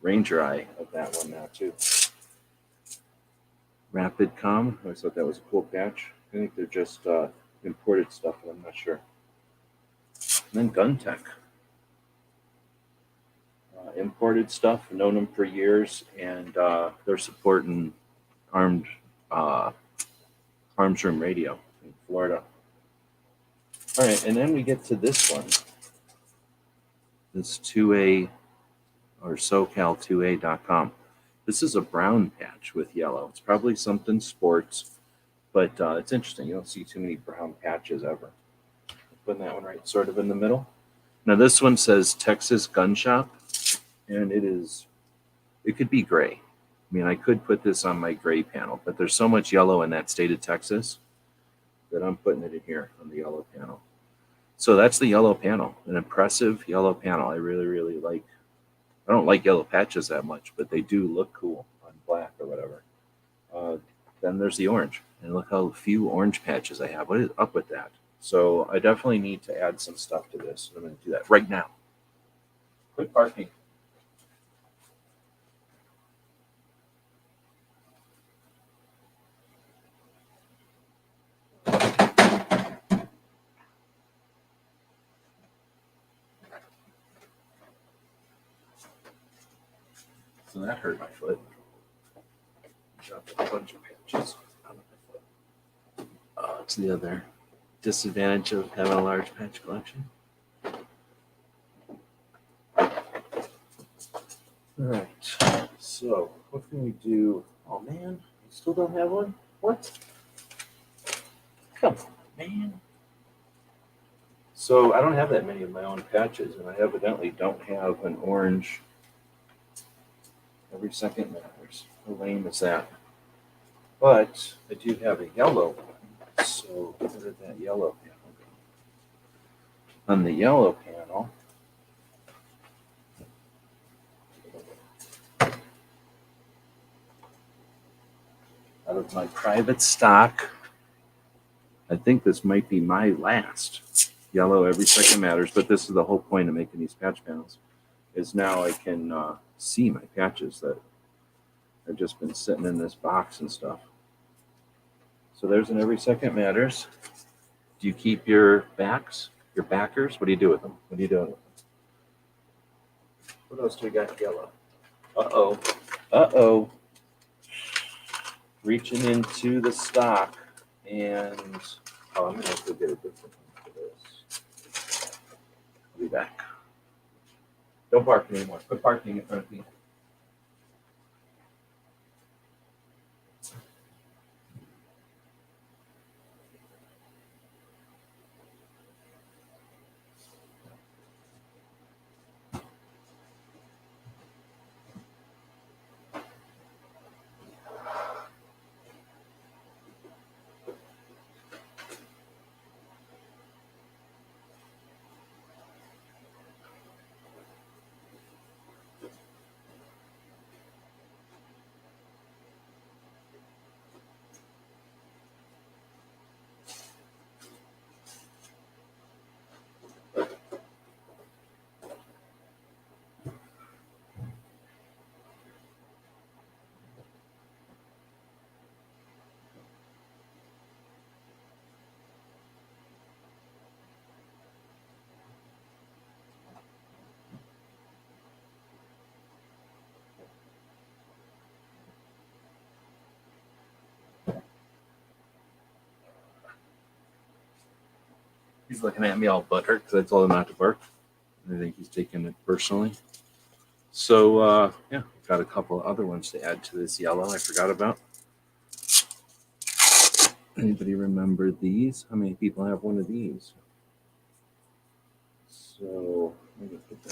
Ranger eye of that one now too. Rapid Com, I always thought that was a cool patch. I think they're just imported stuff, but I'm not sure. And then Gun Tech. Imported stuff, known them for years, and they're supporting armed arms room radio in Florida. All right, and then we get to this one, this 2A or SoCal2A.com. This is a brown patch with yellow. It's probably something sports, but it's interesting. You don't see too many brown patches ever. Putting that one right sort of in the middle. Now this one says Texas Gun Shop, and it could be gray. I mean, I could put this on my gray panel, but there's so much yellow in that state of Texas that I'm putting it in here on the yellow panel. So that's the yellow panel, an impressive yellow panel. I really, really like. I don't like yellow patches that much, but they do look cool on black or whatever. Then there's the orange, and look how few orange patches I have. What is up with that? So I definitely need to add some stuff to this. I'm going to do that right now. Quit barking. So that hurt my foot. Dropped a bunch of patches out of my foot. It's the other disadvantage of having a large patch collection. All right. So what can we do? Oh man, I still don't have one? What? Come on, man. So I don't have that many of my own patches, and I evidently don't have an orange. Every second matters. How lame is that? But I do have a yellow one. So where did that yellow panel go? On the yellow panel, out of my private stock, I think this might be my last yellow. Every second matters, but this is the whole point of making these patch panels, is now I can see my patches that have just been sitting in this box and stuff. So there's an every second matters. Do you keep your backs, your backers? What do you do with them? What are you doing with them? What else do we got yellow? Uh-oh. Uh-oh. Reaching into the stock, and I'm going to have to get a different one for this. I'll be back. Don't bark anymore. Quit barking in front of me. He's looking at me all butthurt because I told him not to bark. I think he's taking it personally. So, yeah, got a couple of other ones to add to this yellow I forgot about. Anybody remember these? How many people have one of these? So, I'm going to put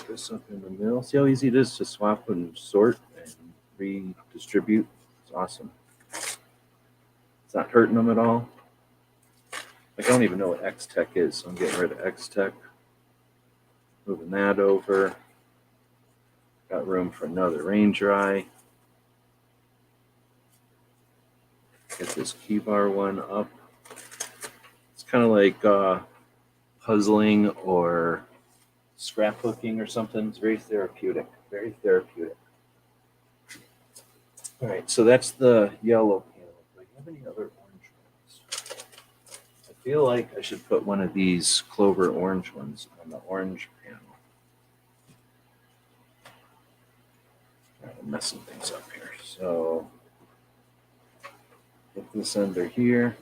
this up in the middle. See how easy it is to swap and sort and redistribute? It's awesome. It's not hurting them at all. I don't even know what X-Tech is, so I'm getting rid of X-Tech. Moving that over. Got room for another rain dry. Get this key bar one up. It's kind of like puzzling or scrapbooking or something. It's very therapeutic. Very therapeutic. All right, so that's the yellow panel. Do I have any other orange ones? I feel like I should put one of these clover orange ones on the orange panel. All right, I'm messing things up here. So put this under here.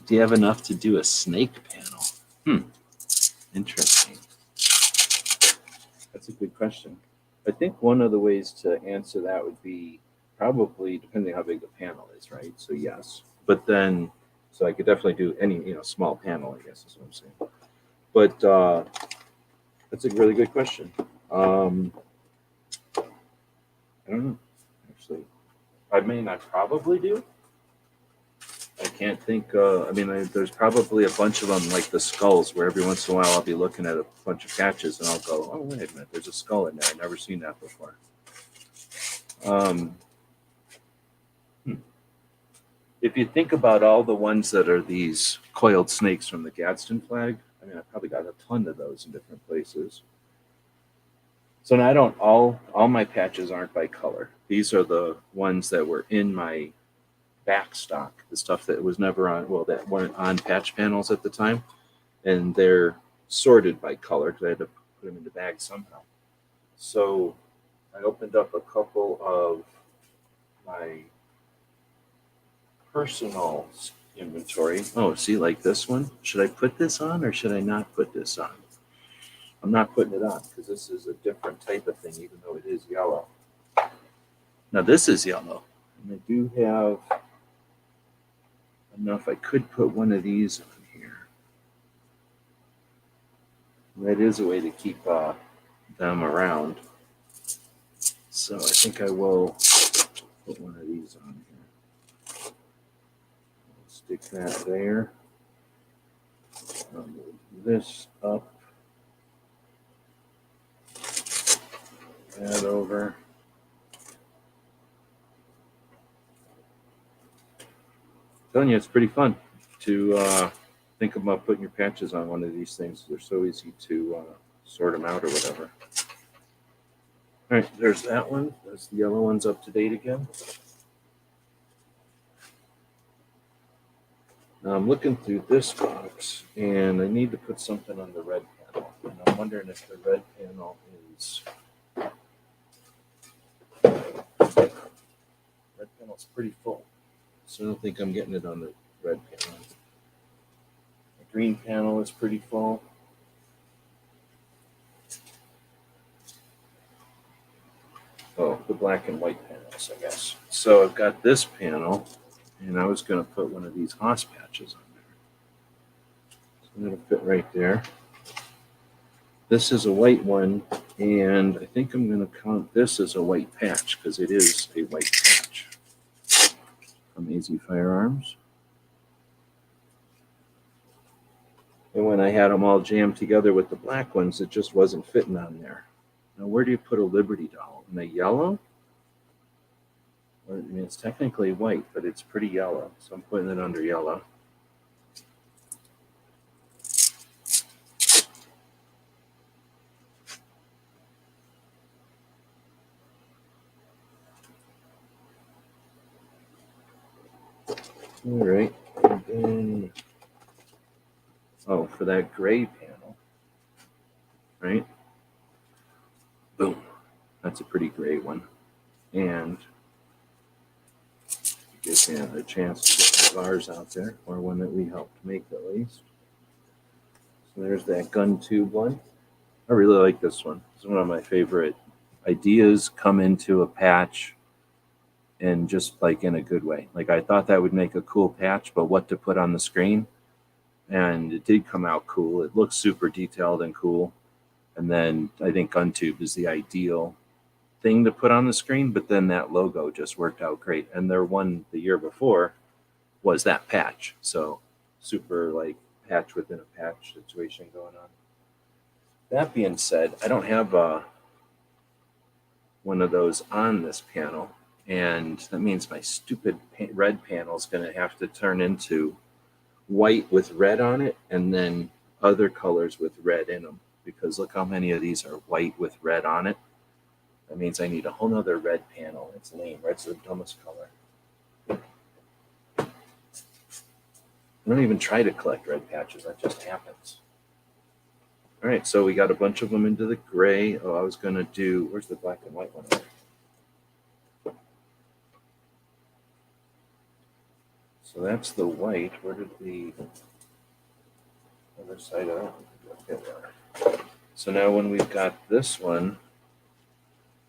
Do you have enough to do a snake panel? Interesting. That's a good question. I think one of the ways to answer that would be probably depending how big the panel is, right? So yes, but then so I could definitely do any small panel. I guess is what I'm saying. But that's a really good question. I don't know. Actually, I mean, I probably do. I can't think. There's probably a bunch of them, like the skulls, where every once in a while I'll be looking at a bunch of patches and I'll go, "Oh, wait a minute, there's a skull in there. I've never seen that before." If you think about all the ones that are these coiled snakes from the Gadsden flag, I mean, I probably got a ton of those in different places. So now I don't all my patches aren't by color. These are the ones that were in my back stock, the stuff that was never on, well, that weren't on patch panels at the time, and they're sorted by color because I had to put them in the bag somehow. So I opened up a couple of my personal inventory. Oh, see, like this one. Should I put this on or should I not put this on? I'm not putting it on because this is a different type of thing, even though it is yellow. Now this is yellow, and I do have enough. I could put one of these on here. That is a way to keep them around. So I think I will put one of these on here. Stick that there. I'll move this up. That over. I'm telling you, it's pretty fun to think about putting your patches on one of these things. They're so easy to sort them out or whatever. All right, there's that one. There's the yellow one's up to date again. Now I'm looking through this box, and I need to put something on the red panel. And I'm wondering if the red panel is... Red panel's pretty full, so I don't think I'm getting it on the red panel. The green panel is pretty full. Oh, the black and white panels, I guess. So I've got this panel, and I was going to put one of these Haas patches on there. So it'll fit right there. This is a white one, and I think I'm going to count this as a white patch because it is a white patch from AZ Firearms. And when I had them all jammed together with the black ones, it just wasn't fitting on there. Now, where do you put a Liberty doll? In the yellow? I mean, it's technically white, but it's pretty yellow, so I'm putting it under yellow. All right, and then, oh, for that gray panel, right? Boom, that's a pretty gray one. And it gives me a chance to get the bars out there, or one that we helped make at least. So there's that gun tube one. I really like this one. It's one of my favorite ideas come into a patch, and just like in a good way. Like I thought that would make a cool patch, but what to put on the screen, and it did come out cool. It looks super detailed and cool. And then I think GunTube is the ideal thing to put on the screen, but then that logo just worked out great. And their one the year before was that patch. So super like patch within a patch situation going on. That being said, I don't have one of those on this panel, and that means my stupid red panel is going to have to turn into white with red on it, and then other colors with red in them, because look how many of these are white with red on it. That means I need a whole nother red panel. It's lame. Red's the dumbest color. I don't even try to collect red patches. That just happens. All right, so we got a bunch of them into the gray. Oh, I was going to do, where's the black and white one? So that's the white. Where did the other side of that? So now when we've got this one,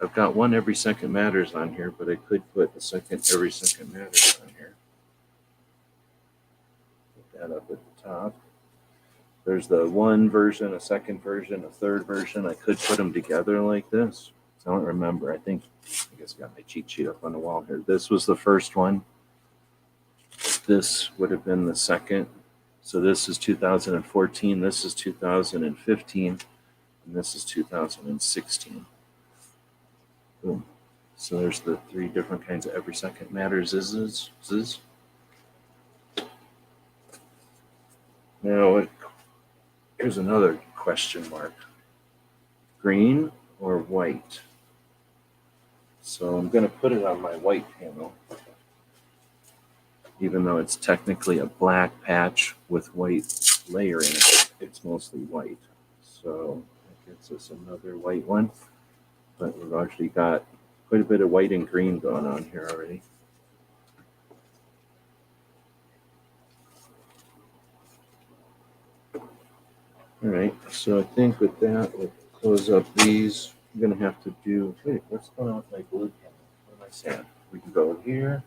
I've got one every second matters on here, but I could put a second every second matters on here. Put that up at the top. There's the one version, a second version, a third version. I could put them together like this. I don't remember. I guess I got my cheat sheet up on the wall here. This was the first one. This would have been the second. So this is 2014. This is 2015. And this is 2016. Boom. So there's the three different kinds of every second matters. Now, here's another question mark. Green or white? So I'm going to put it on my white panel, even though it's technically a black patch with white layering. It's mostly white. So that gets us another white one. But we've actually got quite a bit of white and green going on here already. All right, so I think with that, we'll close up these. I'm going to have to do, wait, what's going on with my blue panel? What am I saying? We can go here,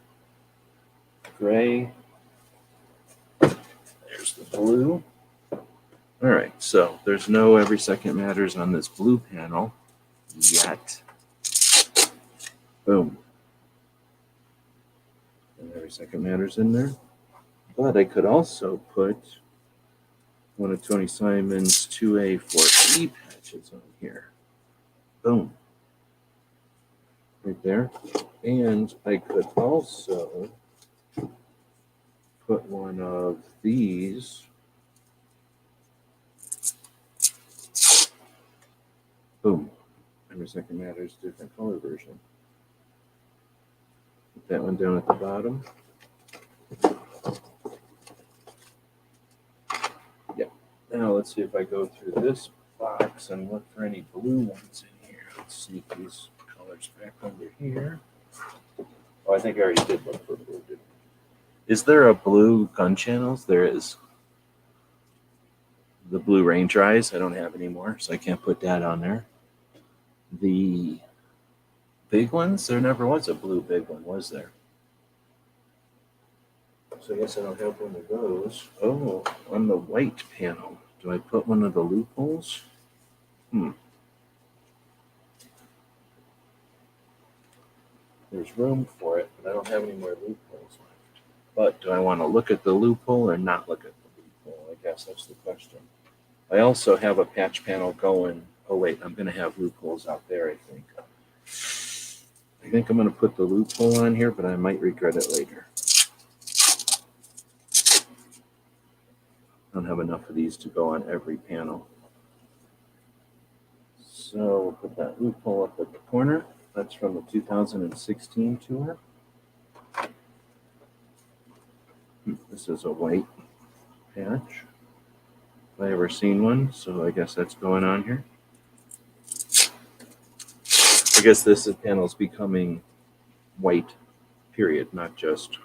gray, there's the blue. All right, so there's no every second matters on this blue panel yet. Boom. And every second matters in there. But I could also put one of Tony Simon's 2A4E patches on here. Boom. Right there. And I could also put one of these. Boom. Every second matters, different color version. Put that one down at the bottom. Yep. Now let's see if I go through this box and look for any blue ones in here. Let's sneak these colors back under here. Oh, I think I already did look for blue. Is there a blue gun channels? There is. The blue Ranger eyes, I don't have anymore, so I can't put that on there. The big ones, there never was a blue big one, was there? So I guess I don't have one of those. Oh, on the white panel, do I put one of the loopholes? There's room for it, but I don't have any more loopholes left. But do I want to look at the loophole or not look at the loophole? I guess that's the question. I also have a patch panel going. Oh, wait, I'm going to have loopholes out there, I think. I think I'm going to put the loophole on here, but I might regret it later. I don't have enough of these to go on every panel. So we'll put that loophole up at the corner. That's from the 2016 tour. This is a white patch. If I ever seen one, so I guess that's going on here. I guess this panel is becoming white, period, not just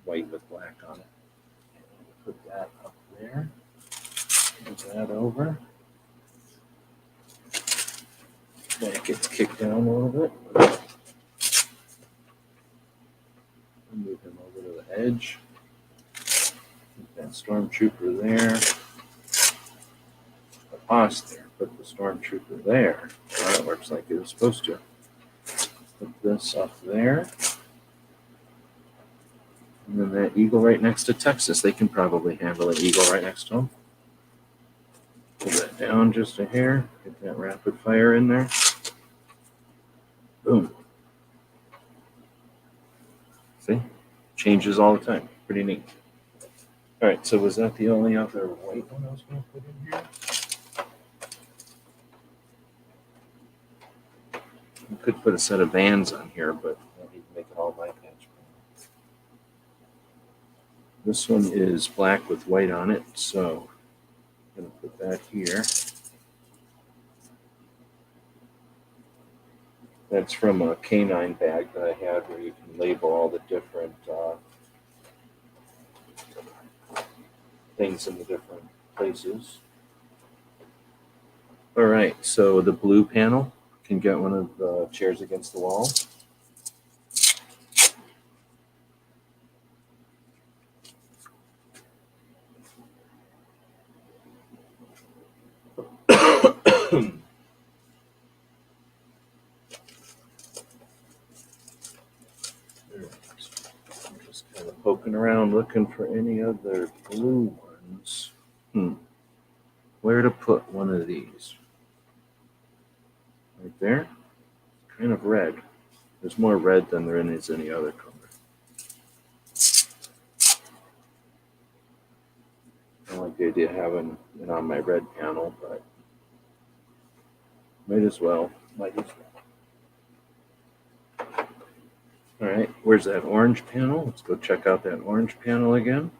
white with black on it. Put that up there. Move that over. That gets kicked down a little bit. Move him over to the edge. Put that stormtrooper there. The boss there. Put the stormtrooper there. Oh, that works like it was supposed to. Put this up there. And then that eagle right next to Texas, they can probably handle an eagle right next to them. Pull that down just a hair, get that rapid fire in there. Boom. See? Changes all the time. Pretty neat. All right, so was that the only other white one I was going to put in here? I could put a set of Vans on here, but I need to make it all my patch. This one is black with white on it, so I'm going to put that here. That's from a canine bag that I had where you can label all the different things in the different places. All right, so the blue panel can get one of the chairs against the wall. I'm just kind of poking around looking for any other blue ones. Where to put one of these? Right there? Kind of red. There's more red than there is any other color. I like the idea of having it on my red panel, but might as well. All right, where's that orange panel? Let's go check out that orange panel again.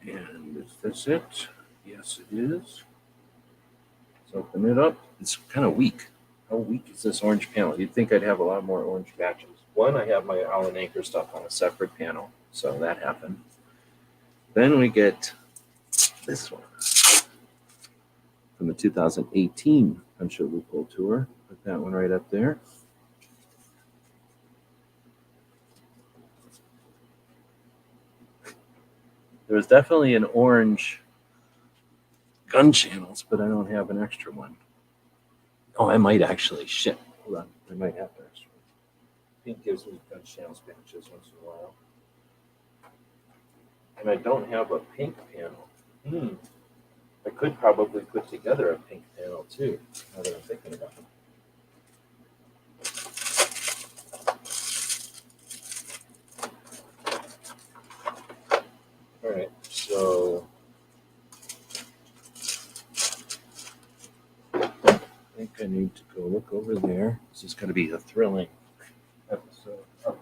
And is this it? Yes, it is. Let's open it up. It's kind of weak. How weak is this orange panel? You'd think I'd have a lot more orange patches. One, I have my Allen Anchor stuff on a separate panel, so that happened. Then we get this one from the 2018 Punch Out Loophole Tour. Put that one right up there. There was definitely an orange gun channels, but I don't have an extra one. Oh, I might actually. Shit. Hold on. I might have an extra one. Pink gives me gun channels patches once in a while. And I don't have a pink panel. I could probably put together a pink panel too, now that I'm thinking about it. All right, so I think I need to go look over there. This is going to be a thrilling episode. Oh.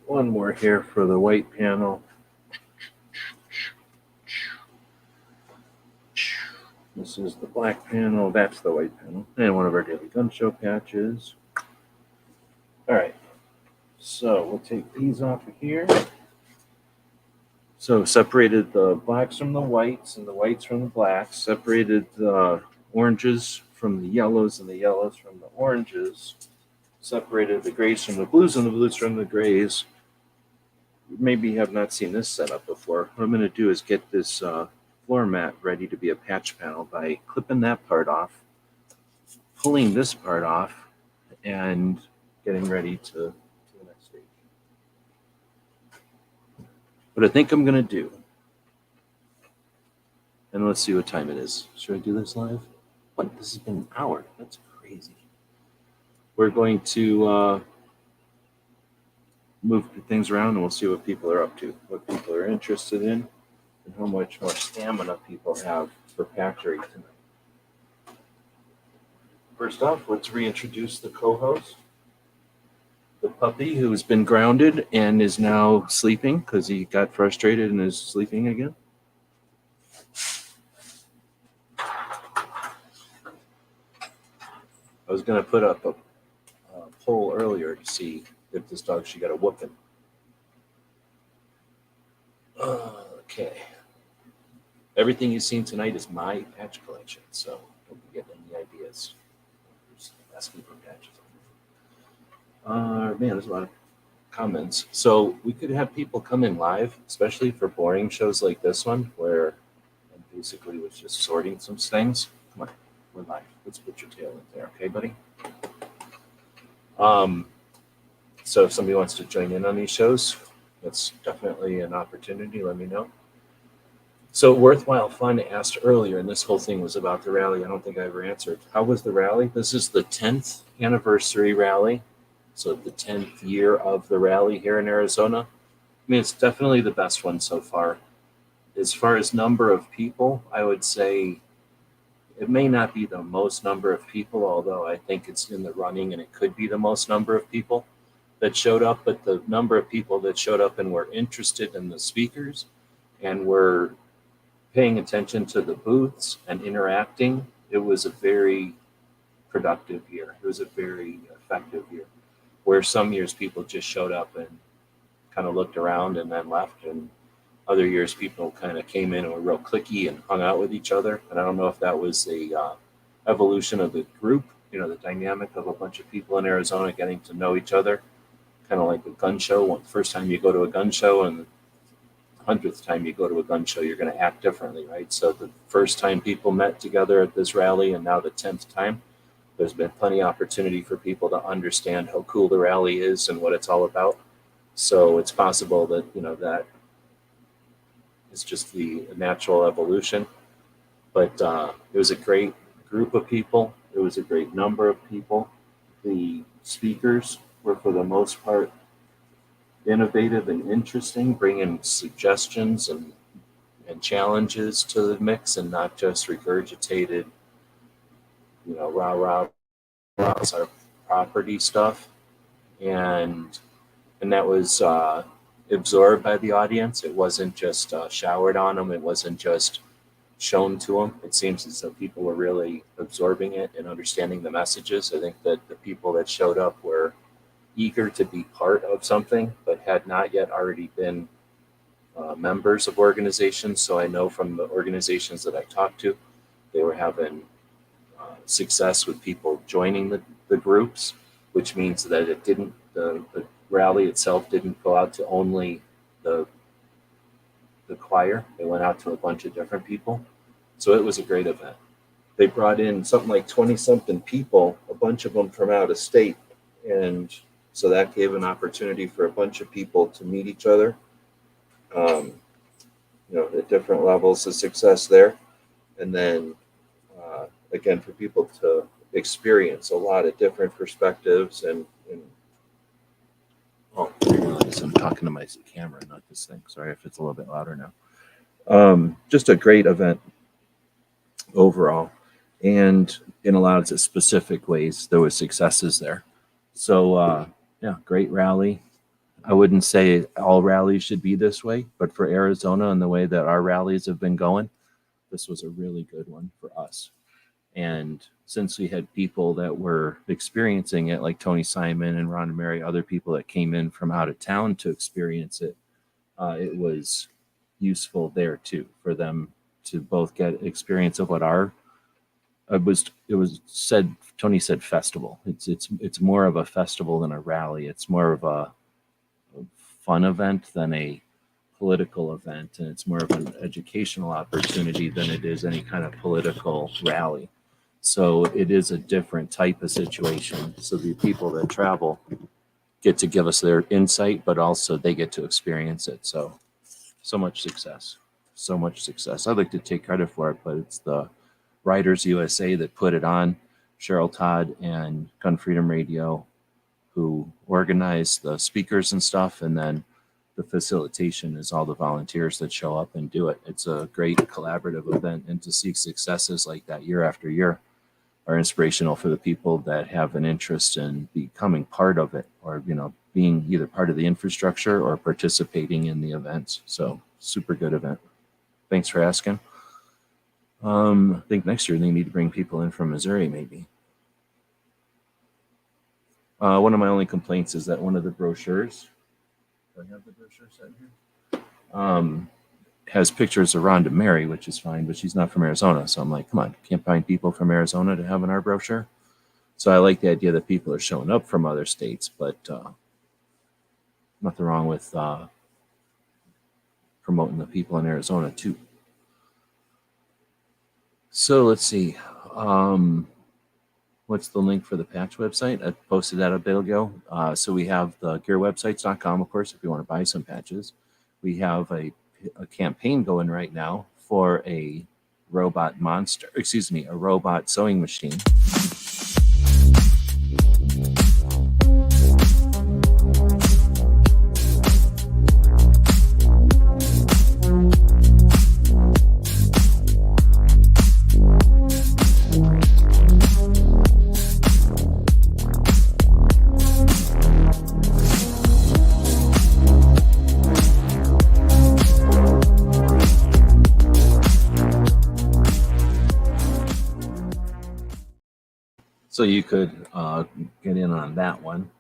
One more here for the white panel. This is the black panel. That's the white panel. And one of our daily gun show patches. All right. So we'll take these off of here. So separated the blacks from the whites and the whites from the blacks. Separated the oranges from the yellows and the yellows from the oranges. Separated the grays from the blues and the blues from the grays. Maybe you have not seen this setup before. What I'm going to do is get this floor mat ready to be a patch panel by clipping that part off, pulling this part off, and getting ready to the next stage. What I think I'm going to do, and let's see what time it is. Should I do this live? What? This has been an hour. That's crazy. We're going to move things around and we'll see what people are up to, what people are interested in, and how much more stamina people have for Patchery tonight. First off, let's reintroduce the co-host, the puppy who's been grounded and is now sleeping because he got frustrated and is sleeping again. I was going to put up a poll earlier to see if this dog should get a whooping. Okay. Everything you've seen tonight is my patch collection, so don't be getting any ideas. Just asking for patches. Man, there's a lot of comments. So we could have people come in live, especially for boring shows like this one, where I basically was just sorting some things. Come on, we're live. Let's put your tail in there, okay, buddy? So if somebody wants to join in on these shows, that's definitely an opportunity. Let me know. So Worthwhile Fun asked earlier, and this whole thing was about the rally. I don't think I ever answered. How was the rally? This is the 10th anniversary rally. So the 10th year of the rally here in Arizona. I mean, it's definitely the best one so far. As far as number of people, I would say it may not be the most number of people, although I think it's in the running and it could be the most number of people that showed up. But the number of people that showed up and were interested in the speakers and were paying attention to the booths and interacting, it was a very productive year. It was a very effective year. Where some years people just showed up and kind of looked around and then left, and other years people kind of came in and were real cliquey and hung out with each other. And I don't know if that was a evolution of the group, you know, the dynamic of a bunch of people in Arizona getting to know each other, kind of like a gun show. First time you go to a gun show and the 100th time you go to a gun show, you're going to act differently, right? So the first time people met together at this rally and now the 10th time, there's been plenty of opportunity for people to understand how cool the rally is and what it's all about. So it's possible that, you know, that is just the natural evolution. But it was a great group of people. It was a great number of people. The speakers were, for the most part, innovative and interesting, bringing suggestions and challenges to the mix and not just regurgitated, you know, rah, our property stuff. And that was absorbed by the audience. It wasn't just showered on them. It wasn't just shown to them. It seems as though people were really absorbing it and understanding the messages. I think that the people that showed up were eager to be part of something, but had not yet already been members of organizations. So I know from the organizations that I talked to, they were having success with people joining the groups, which means that it didn't, the rally itself didn't go out to only the choir. They went out to a bunch of different people. So it was a great event. They brought in something like 20-something people, a bunch of them from out of state. And so that gave an opportunity for a bunch of people to meet each other, you know, at different levels of success there. And then, again, for people to experience a lot of different perspectives and oh, I realize I'm talking to my camera, not this thing. Sorry if it's a little bit louder now. Just a great event overall. And in a lot of specific ways, there was successes there. So, yeah, great rally. I wouldn't say all rallies should be this way, but for Arizona and the way that our rallies have been going, this was a really good one for us. And since we had people that were experiencing it, like Tony Simon and Ron and Mary, other people that came in from out of town to experience it, it was useful there too for them to both get experience of what our it was said. Tony said festival. It's more of a festival than a rally. It's more of a fun event than a political event, and it's more of an educational opportunity than it is any kind of political rally. So it is a different type of situation. So the people that travel get to give us their insight, but also they get to experience it. So much success. So much success. I'd like to take credit for it, but it's the Riders USA that put it on, Cheryl Todd and Gun Freedom Radio, who organize the speakers and stuff, and then the facilitation is all the volunteers that show up and do it. It's a great collaborative event, and to see successes like that year after year are inspirational for the people that have an interest in becoming part of it, or being either part of the infrastructure or participating in the events. So super good event. Thanks for asking. I think next year they need to bring people in from Missouri, maybe. One of my only complaints is that one of the brochures, do I have the brochure set here? Has pictures of Rhonda Mary, which is fine, but she's not from Arizona. So I'm like, come on, can't find people from Arizona to have in our brochure. So I like the idea that people are showing up from other states, but nothing wrong with promoting the people in Arizona too. So let's see. What's the link for the patch website? I posted that a bit ago. So we have the gearwebsites.com, of course, if you want to buy some patches. We have a campaign going right now for a robot sewing machine. So you could get in on that one.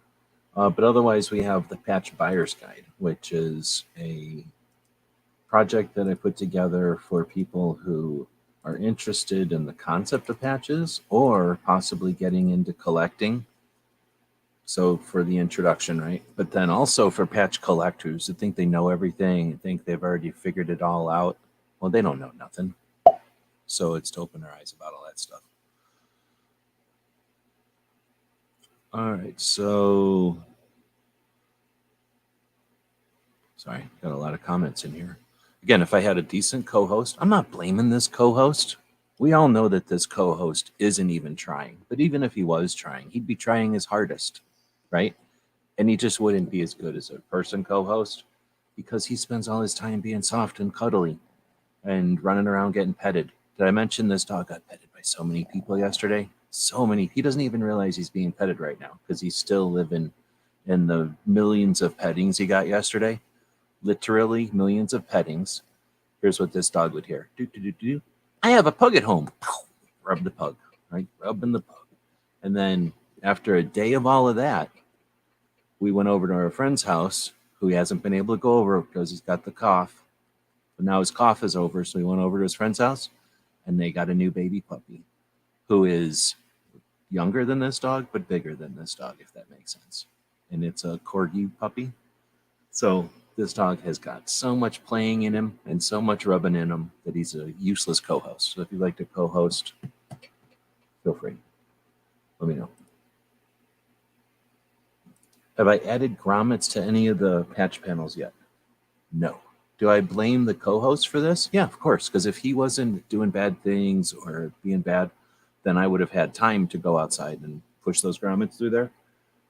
But otherwise, we have the Patch Buyer's Guide, which is a project that I put together for people who are interested in the concept of patches or possibly getting into collecting. So for the introduction, right? But then also for patch collectors who think they know everything and think they've already figured it all out. Well, they don't know nothing. So it's to open their eyes about all that stuff. All right, so sorry, got a lot of comments in here. Again, if I had a decent co-host, I'm not blaming this co-host. We all know that this co-host isn't even trying, but even if he was trying, he'd be trying his hardest, right? And he just wouldn't be as good as a person co-host because he spends all his time being soft and cuddly and running around getting petted. Did I mention this dog got petted by so many people yesterday? So many. He doesn't even realize he's being petted right now because he's still living in the millions of pettings he got yesterday. Literally millions of pettings. Here's what this dog would hear. Do, do, do, do. I have a pug at home. Rub the pug, right? Rubbing the pug. And then after a day of all of that, we went over to our friend's house, who he hasn't been able to go over because he's got the cough. But now his cough is over, so we went over to his friend's house, and they got a new baby puppy who is younger than this dog, but bigger than this dog, if that makes sense. And it's a corgi puppy. So this dog has got so much playing in him and so much rubbing in him that he's a useless co-host. So if you'd like to co-host, feel free. Let me know. Have I added grommets to any of the patch panels yet? No. Do I blame the co-host for this? Yeah, of course, because if he wasn't doing bad things or being bad, then I would have had time to go outside and push those grommets through there.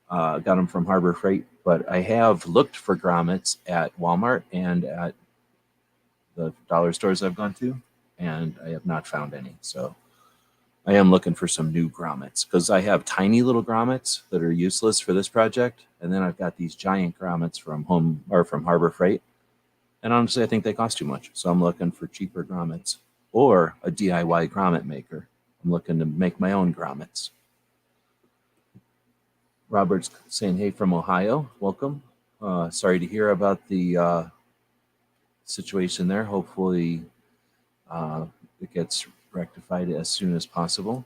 Got them from Harbor Freight, but I have looked for grommets at Walmart and at the dollar stores I've gone to, and I have not found any. So I am looking for some new grommets because I have tiny little grommets that are useless for this project, and then I've got these giant grommets from Harbor Freight. And honestly, I think they cost too much. So I'm looking for cheaper grommets or a DIY grommet maker. I'm looking to make my own grommets. Robert's saying, hey, from Ohio. Welcome. Sorry to hear about the situation there. Hopefully it gets rectified as soon as possible.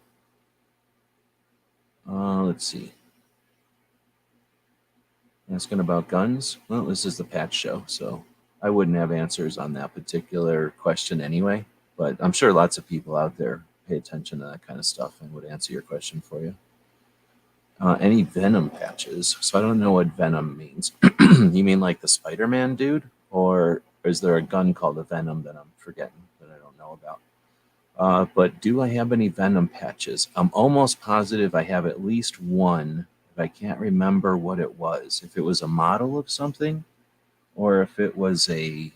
Let's see. Asking about guns. Well, this is the Patch Show, so I wouldn't have answers on that particular question anyway, but I'm sure lots of people out there pay attention to that kind of stuff and would answer your question for you. Any venom patches? So I don't know what venom means. You mean like the Spider-Man dude? Or is there a gun called a Venom that I'm forgetting that I don't know about? But do I have any venom patches? I'm almost positive I have at least one, but I can't remember what it was. If it was a model of something, or if it was a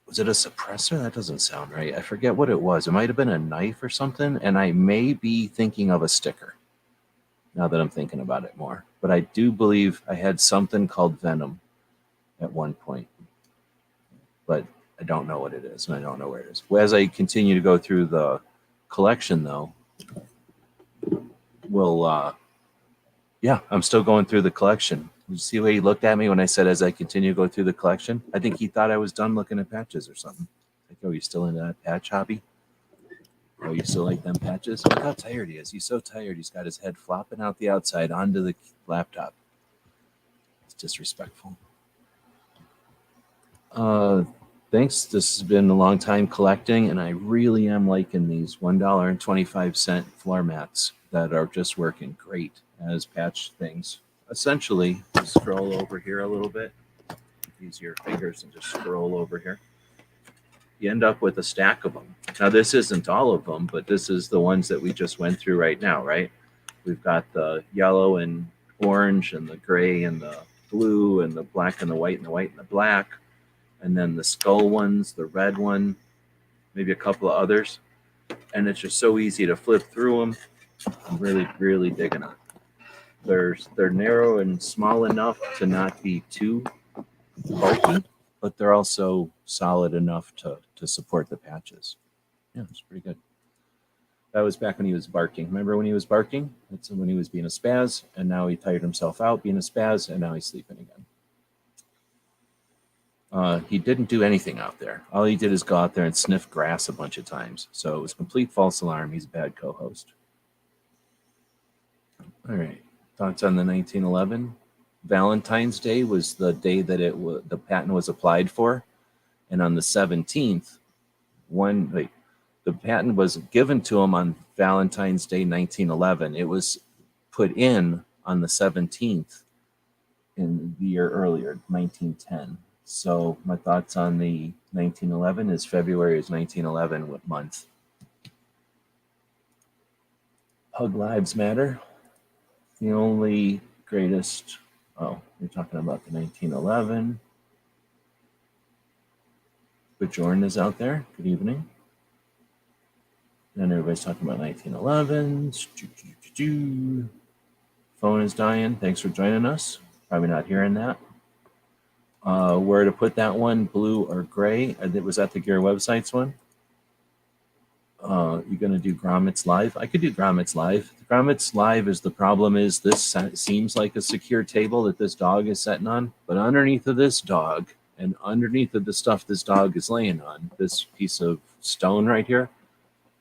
suppressor? That doesn't sound right. I forget what it was. It might have been a knife or something, and I may be thinking of a sticker now that I'm thinking about it more. But I do believe I had something called Venom at one point, but I don't know what it is, and I don't know where it is. As I continue to go through the collection, though, yeah, I'm still going through the collection. Did you see the way he looked at me when I said as I continue to go through the collection? I think he thought I was done looking at patches or something. Like, oh, you still into that patch hobby? Oh, you still like them patches? Look how tired he is. He's so tired. He's got his head flopping out the outside onto the laptop. It's disrespectful. Thanks. This has been a long time collecting, and I really am liking these $1.25 floor mats that are just working great as patch things. Essentially, scroll over here a little bit. Use your fingers and just scroll over here. You end up with a stack of them. Now, this isn't all of them, but this is the ones that we just went through right now, right? We've got the yellow and orange and the gray and the blue and the black and the white and the white and the black. And then the skull ones, the red one, maybe a couple of others. And it's just so easy to flip through them. I'm really, really digging them. They're narrow and small enough to not be too bulky, but they're also solid enough to support the patches. Yeah, it's pretty good. That was back when he was barking. Remember when he was barking? That's when he was being a spaz, and now he tired himself out being a spaz, and now he's sleeping again. He didn't do anything out there. All he did is go out there and sniff grass a bunch of times. So it was a complete false alarm. He's a bad co-host. All right. Thoughts on the 1911? Valentine's Day was the day that the patent was applied for. And on the 17th, the patent was given to him on Valentine's Day 1911. It was put in on the 17th in the year earlier, 1910. So my thoughts on the 1911 is February is 1911. What month? Pug lives matter. The only greatest. Oh, you're talking about the 1911. But Jordan is out there. Good evening. And everybody's talking about 1911. Phone is dying. Thanks for joining us. Probably not hearing that. Where to put that one, blue or gray? Was that the Gear Websites one? You're going to do Grommets Live? I could do Grommets Live. Grommets Live is the problem is this seems like a secure table that this dog is sitting on, but underneath of this dog and underneath of the stuff this dog is laying on, this piece of stone right here,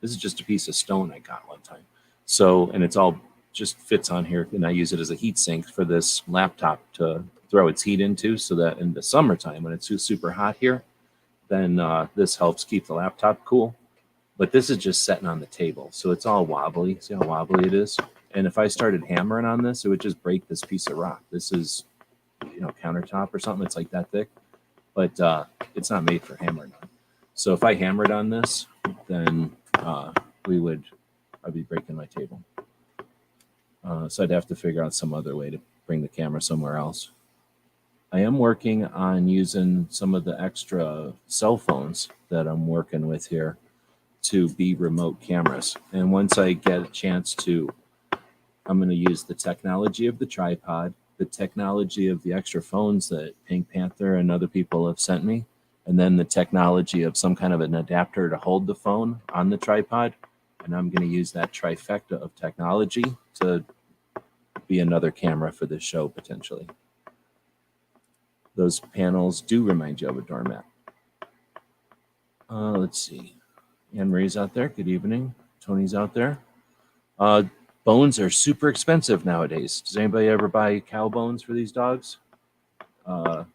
this is just a piece of stone I got one time. So, and it's all just fits on here, and I use it as a heat sink for this laptop to throw its heat into, so that in the summertime when it's super hot here, then this helps keep the laptop cool. But this is just sitting on the table, so it's all wobbly. See how wobbly it is? And if I started hammering on this, it would just break this piece of rock. This is, countertop or something. It's like that thick, but it's not made for hammering on. So if I hammered on this, then I'd be breaking my table. So I'd have to figure out some other way to bring the camera somewhere else. I am working on using some of the extra cell phones that I'm working with here to be remote cameras. And once I get a chance to, I'm going to use the technology of the tripod, the technology of the extra phones that Pink Panther and other people have sent me, and then the technology of some kind of an adapter to hold the phone on the tripod. And I'm going to use that trifecta of technology to be another camera for this show potentially. Those panels do remind you of a doormat. Let's see. Anne Marie's out there. Good evening. Tony's out there. Bones are super expensive nowadays. Does anybody ever buy cow bones for these dogs? My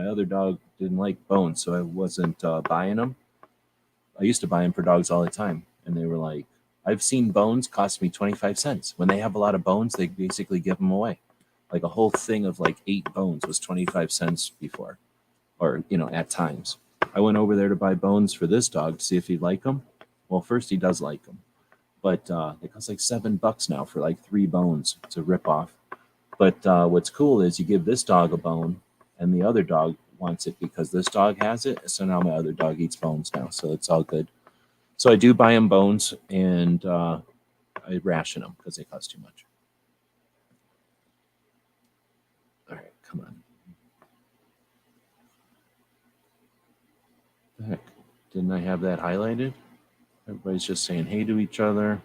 other dog didn't like bones, so I wasn't buying them. I used to buy them for dogs all the time, and they were like, I've seen bones cost me 25 cents. When they have a lot of bones, they basically give them away. Like a whole thing of like 8 bones was 25 cents before, or, at times. I went over there to buy bones for this dog to see if he'd like them. Well, first, he does like them, but they cost like $7 now for like 3 bones. It's a ripoff. But what's cool is you give this dog a bone, and the other dog wants it because this dog has it. So now my other dog eats bones now. So it's all good. So I do buy him bones, and I ration them because they cost too much. All right, come on. The heck? Didn't I have that highlighted? Everybody's just saying hey to each other.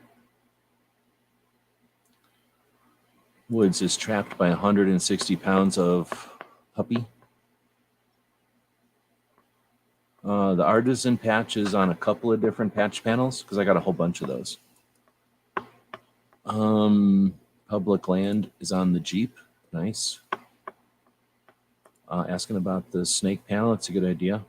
Woods is trapped by 160 pounds of puppy. The artisan patch is on a couple of different patch panels because I got a whole bunch of those. Public land is on the Jeep. Nice. Asking about the snake panel. It's a good idea.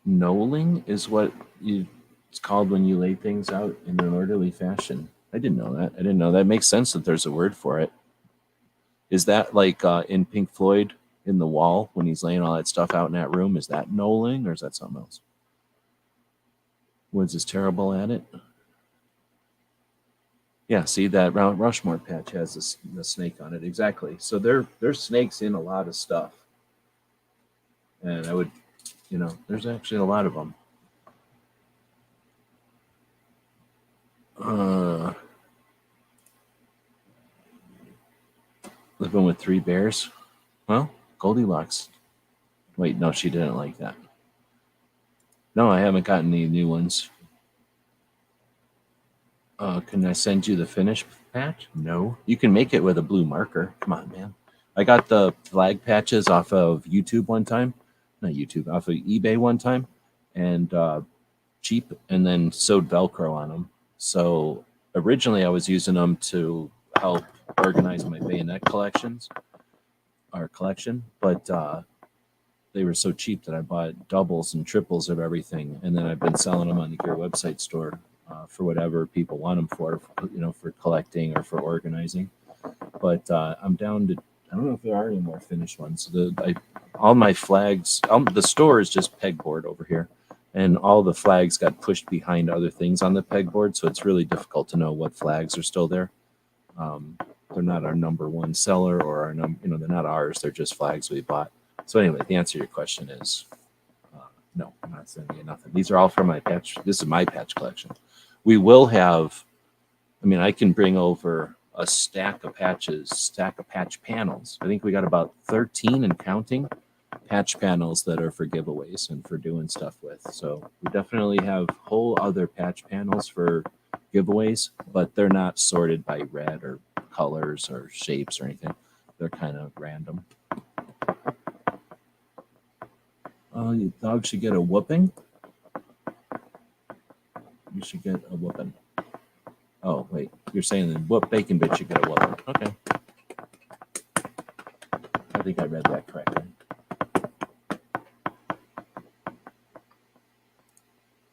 Knolling is what it's called when you lay things out in an orderly fashion. I didn't know that. I didn't know that. It makes sense that there's a word for it. Is that like in Pink Floyd in the wall when he's laying all that stuff out in that room? Is that knolling or is that something else? Woods is terrible at it. Yeah, see that Mount Rushmore patch has the snake on it. Exactly. So there's snakes in a lot of stuff. And I would, there's actually a lot of them. Living with 3 bears. Well, Goldilocks. Wait, no, she didn't like that. No, I haven't gotten any new ones. Can I send you the finish patch? No. You can make it with a blue marker. Come on, man. I got the flag patches off of YouTube one time. Not YouTube, off of eBay one time. And cheap, and then sewed Velcro on them. So originally I was using them to help organize my bayonet collection, but they were so cheap that I bought doubles and triples of everything, and then I've been selling them on the Gear website store for whatever people want them for collecting or for organizing. But I'm down to, I don't know if there are any more finished ones. All my flags, the store is just pegboard over here, and all the flags got pushed behind other things on the pegboard, so it's really difficult to know what flags are still there. They're not our number one seller, or our they're not ours. They're just flags we bought. So anyway, the answer to your question is no, I'm not sending you nothing. These are all from my patch. This is my patch collection. We will have, I can bring over a stack of patch panels. I think we got about 13 and counting patch panels that are for giveaways and for doing stuff with. So we definitely have whole other patch panels for giveaways, but they're not sorted by red or colors or shapes or anything. They're kind of random. Your dog should get a whooping. You should get a whooping. Oh, wait. You're saying the bacon bitch should get a whooping. Okay. I think I read that correctly.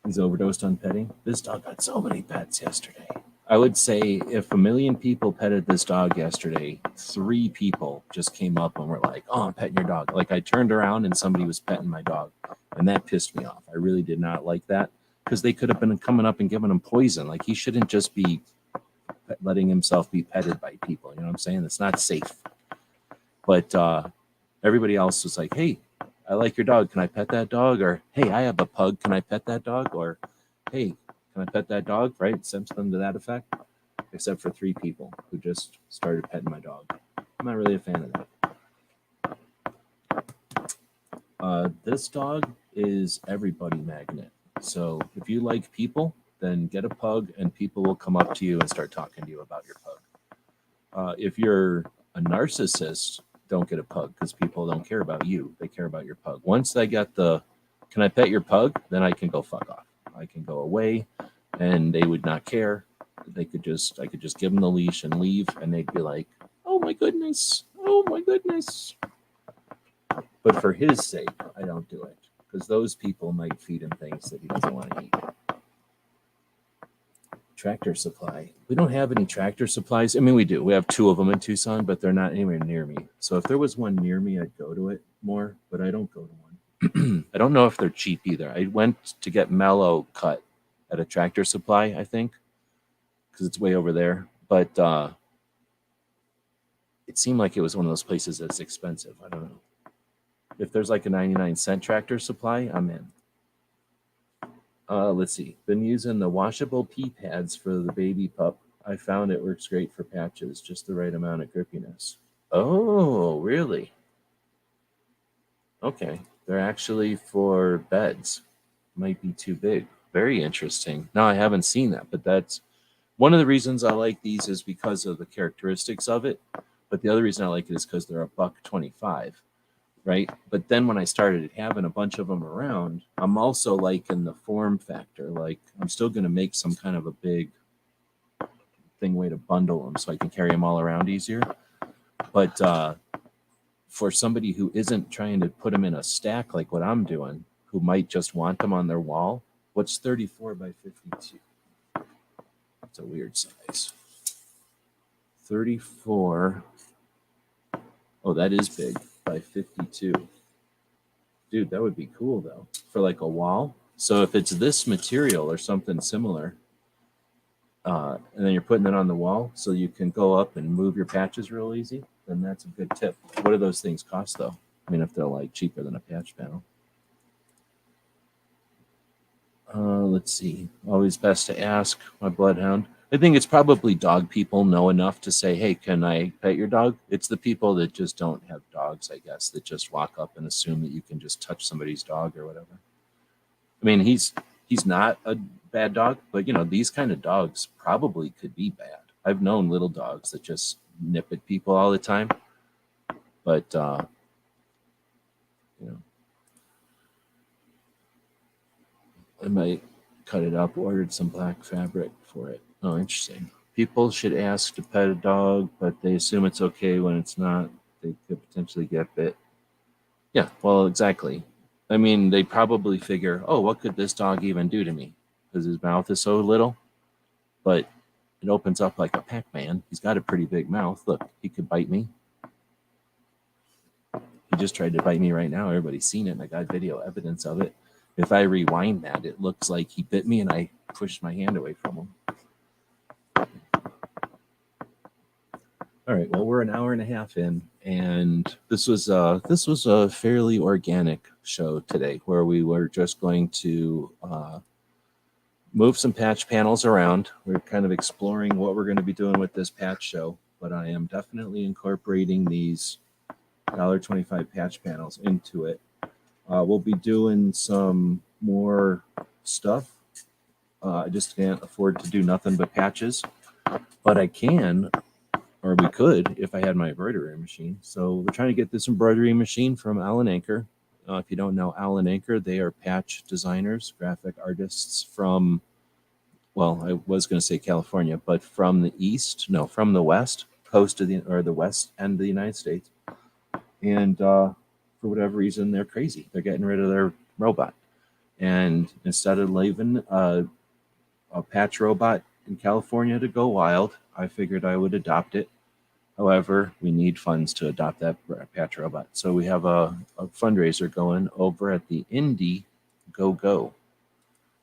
He's overdosed on petting. This dog got so many pets yesterday. I would say if 1 million people petted this dog yesterday, 3 people just came up and were like, oh, I'm petting your dog. Like I turned around and somebody was petting my dog. And that pissed me off. I really did not like that because they could have been coming up and giving him poison. Like he shouldn't just be letting himself be petted by people. You know what I'm saying? It's not safe. But everybody else was like, hey, I like your dog. Can I pet that dog? Or, hey, I have a pug. Can I pet that dog? Or, hey, can I pet that dog? Right? Something to that effect. Except for 3 people who just started petting my dog. I'm not really a fan of that. This dog is everybody magnet. So if you like people, then get a pug and people will come up to you and start talking to you about your pug. If you're a narcissist, don't get a pug because people don't care about you. They care about your pug. Once they get can I pet your pug? Then I can go fuck off. I can go away and they would not care. I could just give them the leash and leave and they'd be like, oh my goodness. Oh my goodness. But for his sake, I don't do it because those people might feed him things that he doesn't want to eat. Tractor Supply. We don't have any Tractor Supplies. I mean, we do. We have 2 of them in Tucson, but they're not anywhere near me. So if there was one near me, I'd go to it more, but I don't go to one. I don't know if they're cheap either. I went to get Mellow cut at a Tractor Supply, I think, because it's way over there. But it seemed like it was one of those places that's expensive. I don't know. If there's like a 99-cent Tractor Supply, I'm in. Let's see. Been using the washable pee pads for the baby pup. I found it works great for patches, just the right amount of grippiness. Oh, really? Okay. They're actually for beds. Might be too big. Very interesting. No, I haven't seen that, but that's one of the reasons I like these is because of the characteristics of it. But the other reason I like it is because they're $1.25. Right. But then when I started having a bunch of them around, I'm also liking the form factor. Like I'm still going to make some kind of a big way to bundle them so I can carry them all around easier. But for somebody who isn't trying to put them in a stack like what I'm doing, who might just want them on their wall, what's 34 by 52? It's a weird size. 34. Oh, that is big. By 52. Dude, that would be cool though for like a wall. So if it's this material or something similar, and then you're putting it on the wall so you can go up and move your patches real easy, then that's a good tip. What do those things cost though? I mean, if they're like cheaper than a patch panel. Let's see. Always best to ask my bloodhound. I think it's probably dog people know enough to say, hey, can I pet your dog? It's the people that just don't have dogs, I guess, that just walk up and assume that you can just touch somebody's dog or whatever. I mean, he's not a bad dog, but, you know, these kind of dogs probably could be bad. I've known little dogs that just nip at people all the time. But, you know, I might cut it up, ordered some black fabric for it. Oh, interesting. People should ask to pet a dog, but they assume it's okay when it's not. They could potentially get bit. Yeah, well, exactly. I mean, they probably figure, oh, what could this dog even do to me? Because his mouth is so little. But it opens up like a Pac-Man. He's got a pretty big mouth. Look, he could bite me. He just tried to bite me right now. Everybody's seen it, and I got video evidence of it. If I rewind that, it looks like he bit me and I pushed my hand away from him. All right, well, we're an hour and a half in, and this was a fairly organic show today, where we were just going to move some patch panels around. We're kind of exploring what we're going to be doing with this patch show, but I am definitely incorporating these $1.25 patch panels into it. We'll be doing some more stuff. I just can't afford to do nothing but patches, but I can, or we could, if I had my embroidery machine. So we're trying to get this embroidery machine from Allen Anchor. If you don't know Allen Anchor, they are patch designers, graphic artists from, well, I was going to say California, but from the west coast of the west end of the United States. And for whatever reason, they're crazy. They're getting rid of their robot. And instead of leaving a patch robot in California to go wild, I figured I would adopt it. However, we need funds to adopt that patch robot. So we have a fundraiser going over at the Indiegogo.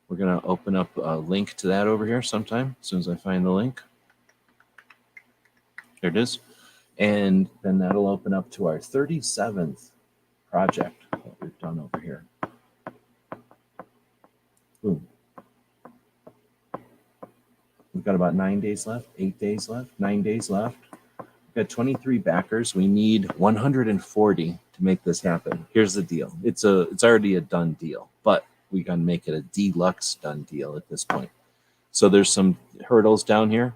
We're going to open up a link to that over here sometime, as soon as I find the link. There it is. And then that'll open up to our 37th project that we've done over here. Boom. We've got about 9 days left, 8 days left, 9 days left. We've got 23 backers. We need 140 to make this happen. Here's the deal. It's already a done deal, but we got to make it a deluxe done deal at this point. So there's some hurdles down here.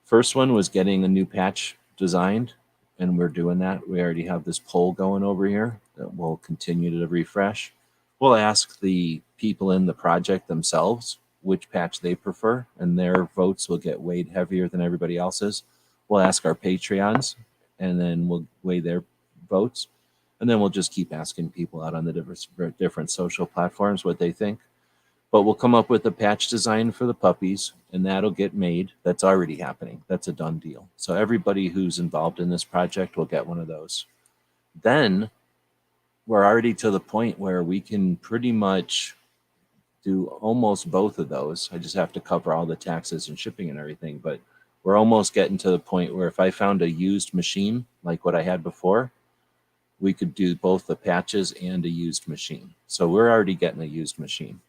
First one was getting a new patch designed, and we're doing that. We already have this poll going over here that we'll continue to refresh. We'll ask the people in the project themselves which patch they prefer, and their votes will get weighed heavier than everybody else's. We'll ask our Patreons, and then we'll weigh their votes. And then we'll just keep asking people out on the different social platforms what they think. But we'll come up with a patch design for the puppies, and that'll get made. That's already happening. That's a done deal. So everybody who's involved in this project will get one of those. Then we're already to the point where we can pretty much do almost both of those. I just have to cover all the taxes and shipping and everything. But we're almost getting to the point where if I found a used machine like what I had before, we could do both the patches and a used machine. So we're already getting a used machine.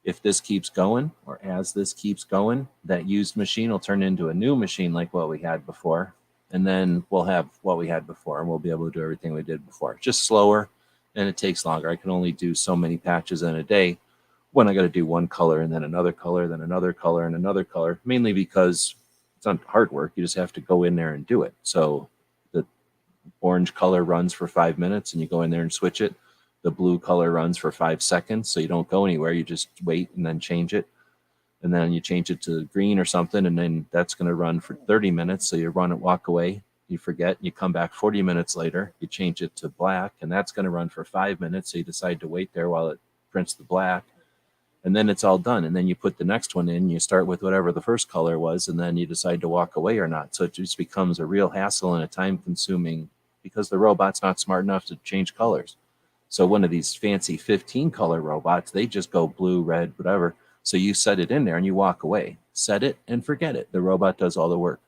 If this keeps going, or as this keeps going, that used machine will turn into a new machine like what we had before. And then we'll have what we had before, and we'll be able to do everything we did before. Just slower, and it takes longer. I can only do so many patches in a day when I got to do one color and then another color, then another color and another color, mainly because it's not hard work. You just have to go in there and do it. So the orange color runs for 5 minutes, and you go in there and switch it. The blue color runs for 5 seconds, so you don't go anywhere. You just wait and then change it. And then you change it to green or something, and then that's going to run for 30 minutes. So you run it, walk away, you forget, you come back 40 minutes later, you change it to black, and that's going to run for 5 minutes. So you decide to wait there while it prints the black, and then it's all done. And then you put the next one in, you start with whatever the first color was, and then you decide to walk away or not. So it just becomes a real hassle and a time consuming, because the robot's not smart enough to change colors. So one of these fancy 15 color robots, they just go blue, red, whatever. So you set it in there and you walk away, set it and forget it. The robot does all the work.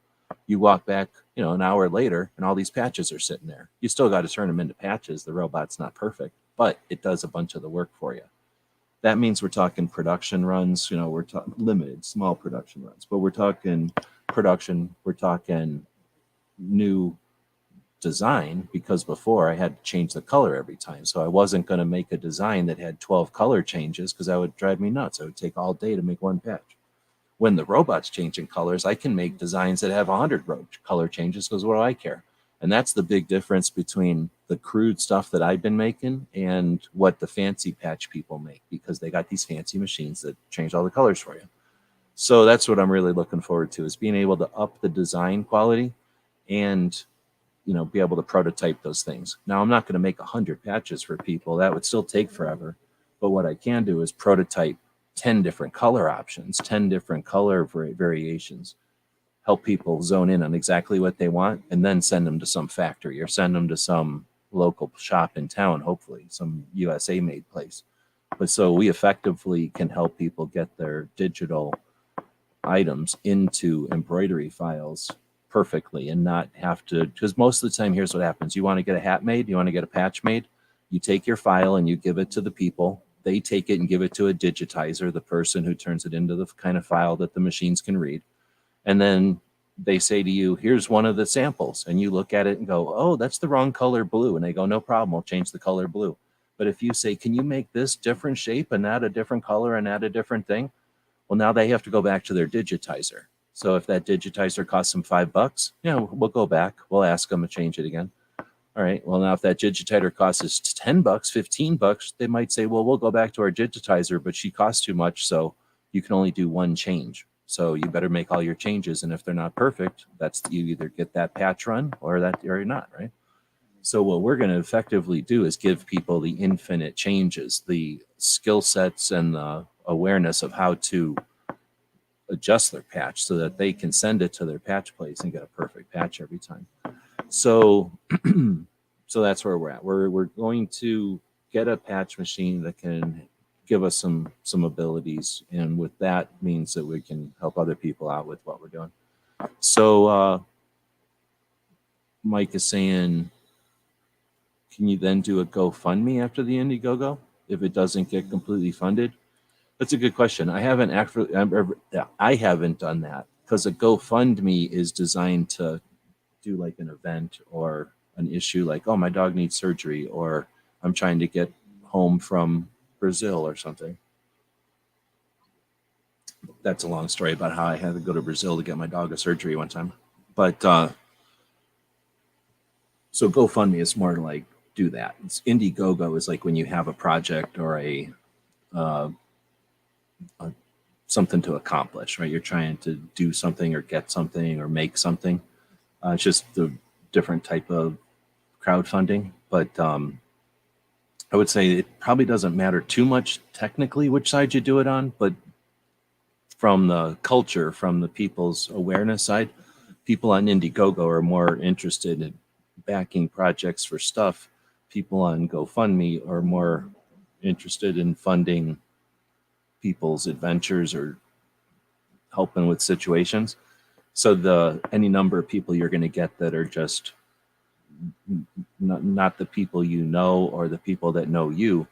You walk back, an hour later, and all these patches are sitting there. You still got to turn them into patches. The robot's not perfect, but it does a bunch of the work for you. That means we're talking production runs, we're talking limited, small production runs, but we're talking production, we're talking new design, because before I had to change the color every time. So I wasn't going to make a design that had 12 color changes, because that would drive me nuts. It would take all day to make one patch. When the robot's changing colors, I can make designs that have 100 color changes, because what do I care? And that's the big difference between the crude stuff that I've been making and what the fancy patch people make, because they got these fancy machines that change all the colors for you. So that's what I'm really looking forward to, is being able to up the design quality and be able to prototype those things. Now, I'm not going to make 100 patches for people. That would still take forever. But what I can do is prototype 10 different color options, 10 different color variations, help people zone in on exactly what they want, and then send them to some factory or send them to some local shop in town, hopefully some USA made place. But so we effectively can help people get their digital items into embroidery files perfectly and not have to, because most of the time, here's what happens. You want to get a hat made, you want to get a patch made, you take your file and you give it to the people. They take it and give it to a digitizer, the person who turns it into the kind of file that the machines can read. And then they say to you, here's one of the samples. And you look at it and go, oh, that's the wrong color blue. And they go, no problem, we'll change the color blue. But if you say, can you make this different shape and add a different color and add a different thing? Well, now they have to go back to their digitizer. So if that digitizer costs them $5, we'll go back. We'll ask them to change it again. All right. Well, now if that digitizer costs us $10, $15, they might say, well, we'll go back to our digitizer, but she costs too much. So you can only do one change. So you better make all your changes. And if they're not perfect, that's, you either get that patch run or you're not, right? So what we're going to effectively do is give people the infinite changes, the skill sets and the awareness of how to adjust their patch so that they can send it to their patch place and get a perfect patch every time. So so that's where we're at. We're going to get a patch machine that can give us some abilities, and with that means that we can help other people out with what we're doing. So Mike is saying, can you then do a GoFundMe after the Indiegogo if it doesn't get completely funded? That's a good question. I haven't done that, because a GoFundMe is designed to do like an event or an issue like, oh, my dog needs surgery, or I'm trying to get home from Brazil or something. That's a long story about how I had to go to Brazil to get my dog a surgery one time. But so GoFundMe is more like do that. Indiegogo is like when you have a project or a something to accomplish, right? You're trying to do something or get something or make something. It's just the different type of crowdfunding. But I would say it probably doesn't matter too much technically which side you do it on, but from the culture, from the people's awareness side, people on Indiegogo are more interested in backing projects for stuff. People on GoFundMe are more interested in funding people's adventures or helping with situations. So any number of people you're going to get that are just not the people you know or the people that know you,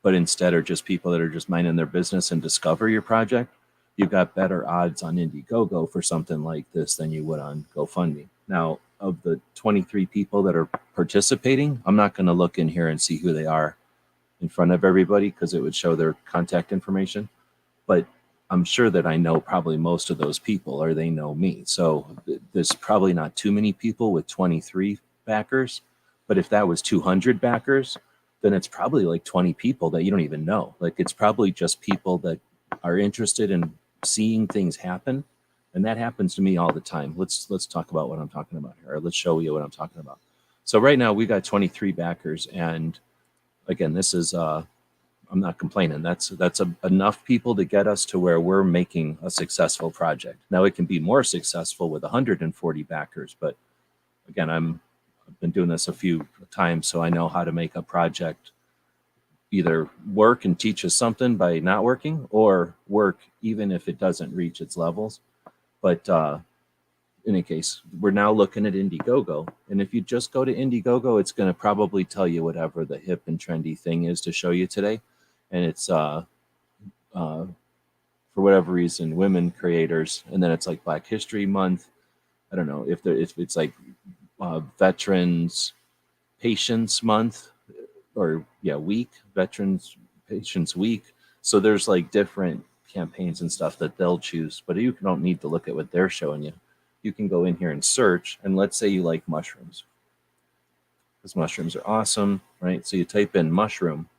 but instead are just people that are just minding their business and discover your project, you've got better odds on Indiegogo for something like this than you would on GoFundMe. Now, of the 23 people that are participating, I'm not going to look in here and see who they are in front of everybody because it would show their contact information. But I'm sure that I know probably most of those people or they know me. So there's probably not too many people with 23 backers. But if that was 200 backers, then it's probably like 20 people that you don't even know. Like it's probably just people that are interested in seeing things happen. And that happens to me all the time. Let's talk about what I'm talking about here. Or let's show you what I'm talking about. So right now we got 23 backers. And again, this is I'm not complaining. That's enough people to get us to where we're making a successful project. Now it can be more successful with 140 backers, but again, I've been doing this a few times, so I know how to make a project either work and teach us something by not working, or work even if it doesn't reach its levels. But in any case, we're now looking at Indiegogo, and if you just go to Indiegogo, it's going to probably tell you whatever the hip and trendy thing is to show you today. And it's for whatever reason, women creators, and then it's like Black History Month. I don't know if it's like Veterans Patience Month, or week, Veterans Patience Week. So there's like different campaigns and stuff that they'll choose, but you don't need to look at what they're showing you. You can go in here and search, and let's say you like mushrooms, because mushrooms are awesome, right? So you type in mushroom,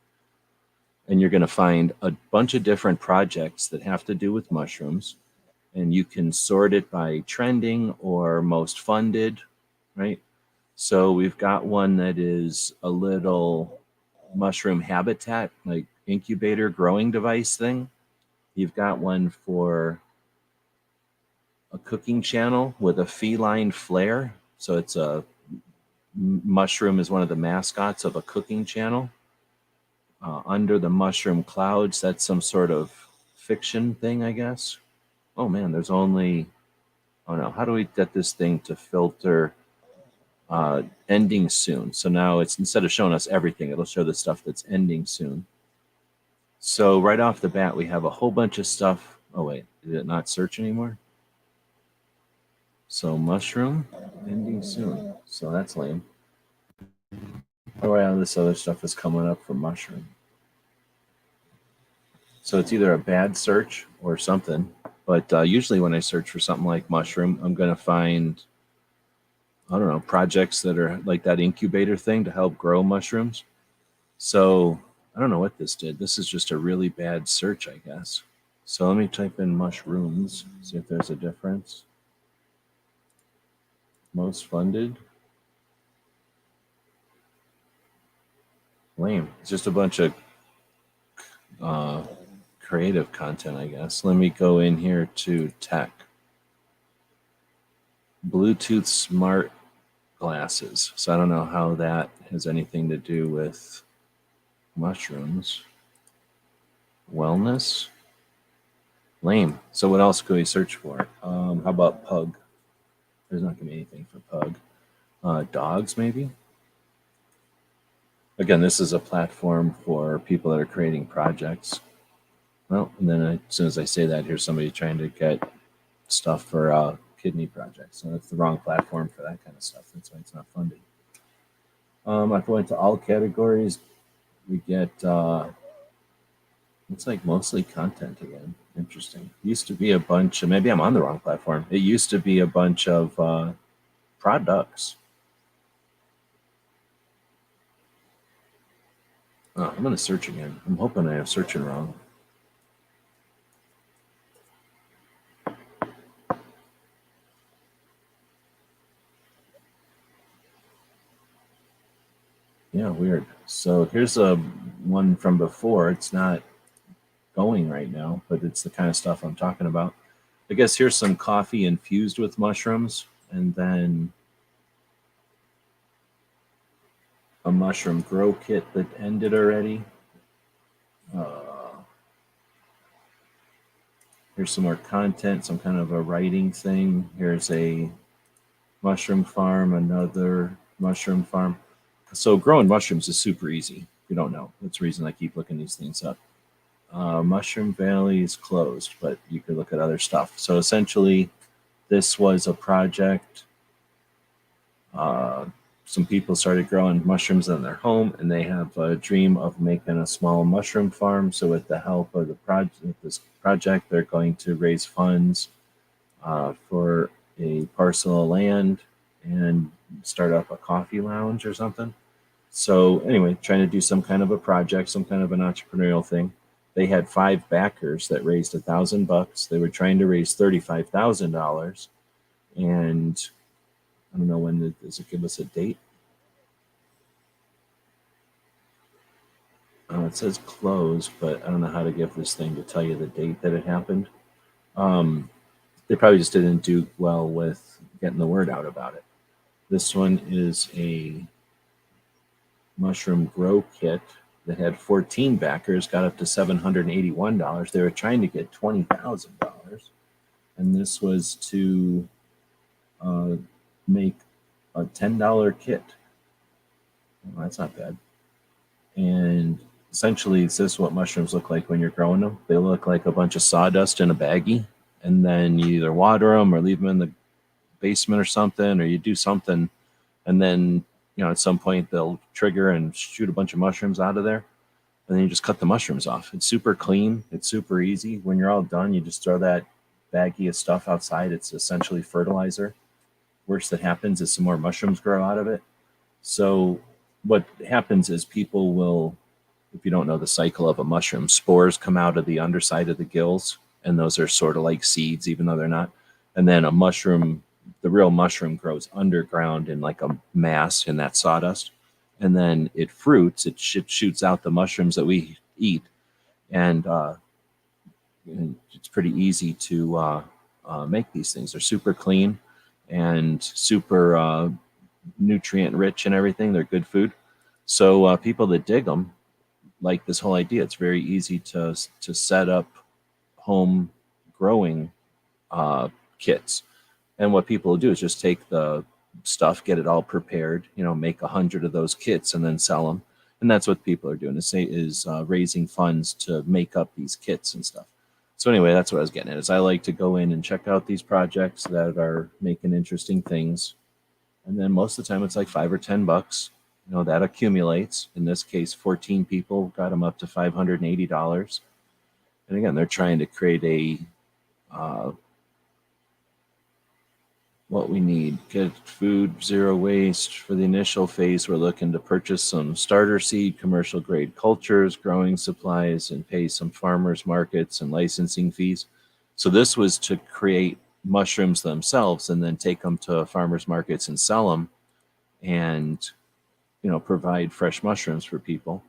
and you're going to find a bunch of different projects that have to do with mushrooms, and you can sort it by trending or most funded, right? So we've got one that is a little mushroom habitat, like incubator growing device thing. You've got one for a cooking channel with a feline flair. So it's a mushroom is one of the mascots of a cooking channel. Under the mushroom clouds, that's some sort of fiction thing, I guess. Oh man, there's only, oh no, how do we get this thing to filter ending soon? So now it's, instead of showing us everything, it'll show the stuff that's ending soon. So right off the bat, we have a whole bunch of stuff. Oh wait, did it not search anymore? So mushroom ending soon. So that's lame. Oh yeah, this other stuff is coming up for mushroom. So it's either a bad search or something. But usually when I search for something like mushroom, I'm going to find, I don't know, projects that are like that incubator thing to help grow mushrooms. So I don't know what this did. This is just a really bad search, I guess. So let me type in mushrooms, see if there's a difference. Most funded. Lame. It's just a bunch of creative content, I guess. Let me go in here to tech. Bluetooth smart glasses. So I don't know how that has anything to do with mushrooms. Wellness. Lame. So what else could we search for? How about pug? There's not going to be anything for pug. Dogs, maybe? Again, this is a platform for people that are creating projects. Well, and then as soon as I say that, here's somebody trying to get stuff for kidney projects. So that's the wrong platform for that kind of stuff. That's why it's not funded. I go into all categories. We get, it's like mostly content again. Interesting. Used to be a bunch of, maybe I'm on the wrong platform. It used to be a bunch of products. Oh, I'm going to search again. I'm hoping I have searching wrong. Yeah, weird. So here's a one from before. It's not going right now, but it's the kind of stuff I'm talking about. I guess here's some coffee infused with mushrooms, and then a mushroom grow kit that ended already. Here's some more content, some kind of a writing thing. Here's a mushroom farm, another mushroom farm. So growing mushrooms is super easy. If you don't know, that's the reason I keep looking these things up. Mushroom Valley is closed, but you could look at other stuff. So essentially, this was a project. Uh, some people started growing mushrooms in their home, and they have a dream of making a small mushroom farm. So, with the help of this project, they're going to raise funds for a parcel of land and start up a coffee lounge or something. So, anyway, trying to do some kind of a project, some kind of an entrepreneurial thing. They had 5 backers that raised $1,000. They were trying to raise $35,000, and I don't know when. Does it give us a date? It says close, but I don't know how to give this thing to tell you the date that it happened. Um, they probably just didn't do well with getting the word out about it. This one is a mushroom grow kit that had 14 backers, got up to $781. They were trying to get $20,000, and this was to make a $10 kit. Well, that's not bad. And essentially, it's this what mushrooms look like when you're growing them. They look like a bunch of sawdust in a baggie, and then you either water them or leave them in the basement or something, or you do something, and then at some point they'll trigger and shoot a bunch of mushrooms out of there, and then you just cut the mushrooms off. It's super clean. It's super easy. When you're all done, you just throw that baggie of stuff outside. It's essentially fertilizer. Worst that happens is some more mushrooms grow out of it. So what happens is people will, if you don't know the cycle of a mushroom, spores come out of the underside of the gills, and those are sort of like seeds, even though they're not. And then a mushroom, the real mushroom, grows underground in like a mass in that sawdust, and then it fruits. It shoots out the mushrooms that we eat, and it's pretty easy to make these things. They're super clean and super nutrient rich and everything. They're good food. So people that dig them like this whole idea. It's very easy to set up home growing kits. And what people do is just take the stuff, get it all prepared, make 100 of those kits and then sell them. And that's what people are doing is raising funds to make up these kits and stuff. So anyway, that's what I was getting at. Is I like to go in and check out these projects that are making interesting things, and then most of the time it's like $5 or $10. That accumulates. In this case, 14 people got them up to $580. And again, they're trying to create a what we need: get food, zero waste. For the initial phase, we're looking to purchase some starter seed, commercial grade cultures, growing supplies, and pay some farmers markets and licensing fees. So this was to create mushrooms themselves and then take them to farmers markets and sell them, and provide fresh mushrooms for people.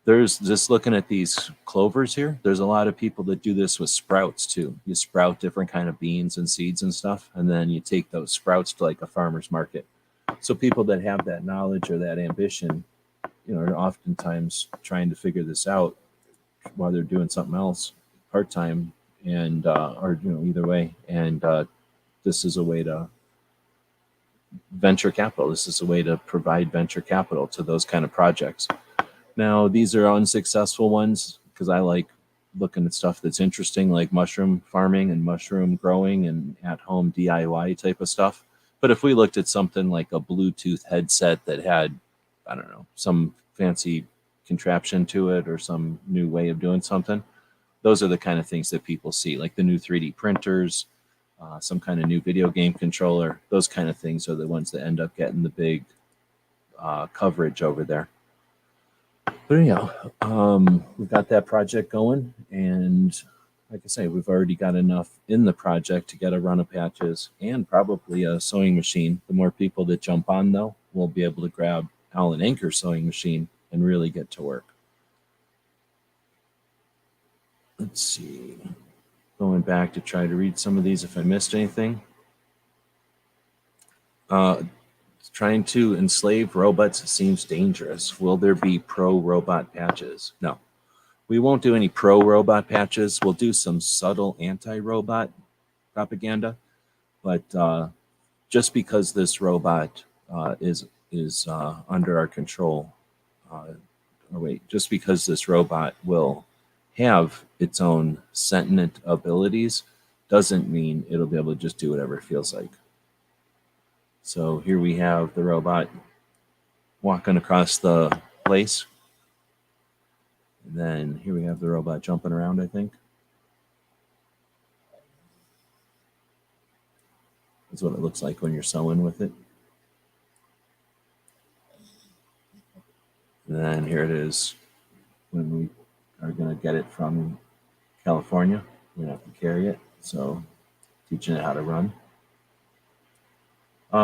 There's just looking at these clovers here. There's a lot of people that do this with sprouts too. You sprout different kind of beans and seeds and stuff, and then you take those sprouts to like a farmer's market. So people that have that knowledge or that ambition, are oftentimes trying to figure this out while they're doing something else part time, and or either way. And this is a way to venture capital. This is a way to provide venture capital to those kind of projects. Now, these are unsuccessful ones because I like looking at stuff that's interesting, like mushroom farming and mushroom growing and at-home DIY type of stuff. But if we looked at something like a Bluetooth headset that had, I don't know, some fancy contraption to it or some new way of doing something, those are the kind of things that people see, like the new 3D printers, some kind of new video game controller. Those kind of things are the ones that end up getting the big coverage over there. But anyhow, we've got that project going, and like I say, we've already got enough in the project to get a run of patches and probably a sewing machine. The more people that jump on, though, we'll be able to grab Allen Anchor sewing machine and really get to work. Let's see. Going back to try to read some of these if I missed anything. Trying to enslave robots seems dangerous. Will there be pro-robot patches? No. We won't do any pro-robot patches. We'll do some subtle anti-robot propaganda. But just because this robot is under our control, just because this robot will have its own sentient abilities doesn't mean it'll be able to just do whatever it feels like. So here we have the robot walking across the place. And then here we have the robot jumping around, I think. That's what it looks like when you're sewing with it. And then here it is when we are going to get it from California. We're going to have to carry it. So teaching it how to run.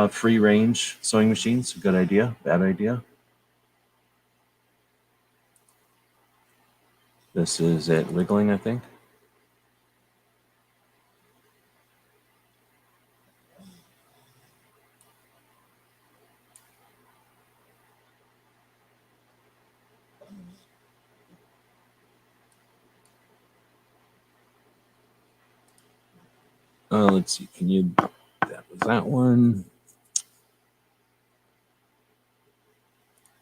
Free range sewing machines, good idea, bad idea. This is it wiggling, I think. Let's see, that was that one.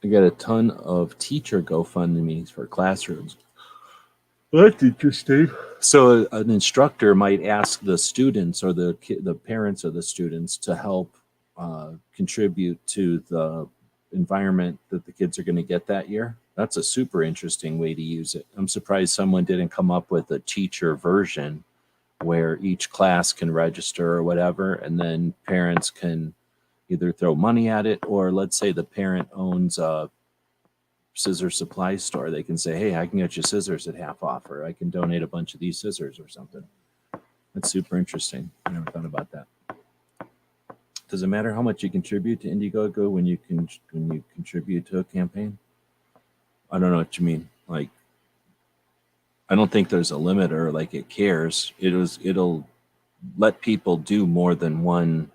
I got a ton of teacher GoFundMes for classrooms. That's interesting. So an instructor might ask the students or the parents of the students to help contribute to the environment that the kids are going to get that year. That's a super interesting way to use it. I'm surprised someone didn't come up with a teacher version where each class can register or whatever, and then parents can either throw money at it, or let's say the parent owns a scissor supply store. They can say, hey, I can get you scissors at half off, or I can donate a bunch of these scissors or something. That's super interesting. I never thought about that. Does it matter how much you contribute to Indiegogo when you contribute to a campaign? I don't know what you mean. Like, I don't think there's a limit, or like it cares. It'll let people do more than one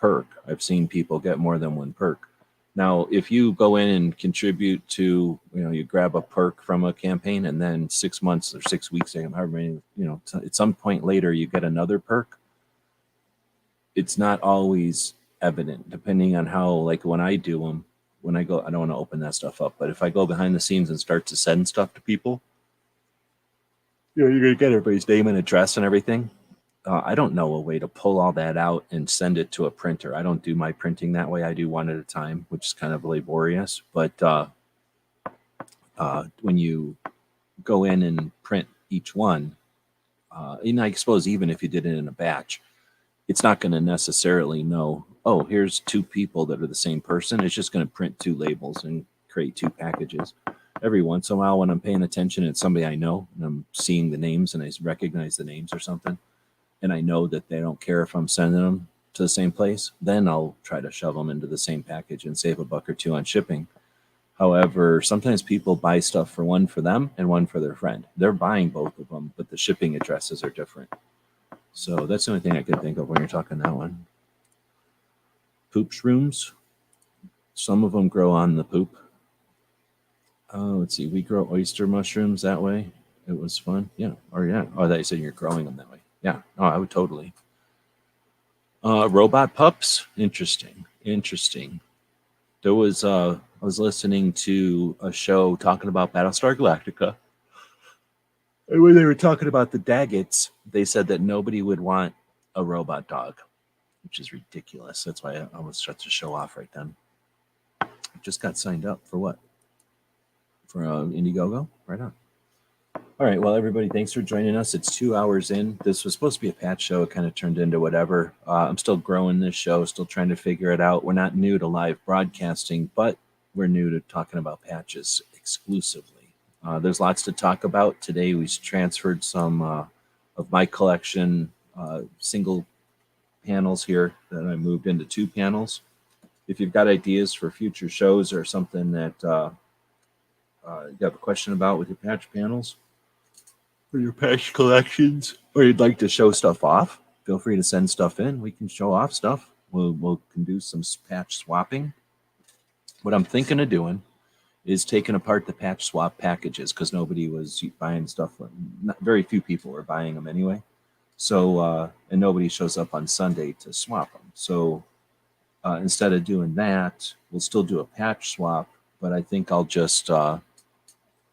perk. I've seen people get more than one perk. Now, if you go in and contribute to, you grab a perk from a campaign, and then 6 months or 6 weeks, however many, at some point later you get another perk, it's not always evident, depending on how, like when I do them, when I go, I don't want to open that stuff up, but if I go behind the scenes and start to send stuff to people, you're going to get everybody's name and address and everything. I don't know a way to pull all that out and send it to a printer. I don't do my printing that way. I do one at a time, which is kind of laborious. But when you go in and print each one, and I suppose even if you did it in a batch, it's not going to necessarily know, oh, here's 2 people that are the same person. It's just going to print 2 labels and create 2 packages. Every once in a while, when I'm paying attention, it's somebody I know, and I'm seeing the names, and I recognize the names or something, and I know that they don't care if I'm sending them to the same place, then I'll try to shove them into the same package and save $1 or $2 on shipping. However, sometimes people buy stuff for one for them and one for their friend. They're buying both of them, but the shipping addresses are different. So that's the only thing I can think of when you're talking that one. Poop shrooms. Some of them grow on the poop. Let's see. We grow oyster mushrooms that way. It was fun. Yeah. Or yeah. Oh, that you said you're growing them that way. Yeah. Oh, I would totally. Robot pups. Interesting. There was I was listening to a show talking about Battlestar Galactica. And when they were talking about the Daggets, they said that nobody would want a robot dog, which is ridiculous. That's why I almost shut the show off right then. Just got signed up for what? For Indiegogo? Right on. All right. Well, everybody, thanks for joining us. It's 2 hours in. This was supposed to be a patch show. It kind of turned into whatever. I'm still growing this show, still trying to figure it out. We're not new to live broadcasting, but we're new to talking about patches exclusively. There's lots to talk about. Today, we transferred some of my collection single panels here that I moved into 2 panels. if you've got ideas for future shows or something that you have a question about with your patch panels or your patch collections, or you'd like to show stuff off, feel free to send stuff in. We can show off stuff. We'll can do some patch swapping. What I'm thinking of doing is taking apart the patch swap packages because nobody was buying stuff. Very few people were buying them anyway. So, and nobody shows up on Sunday to swap them. So instead of doing that, we'll still do a patch swap, but I think I'll just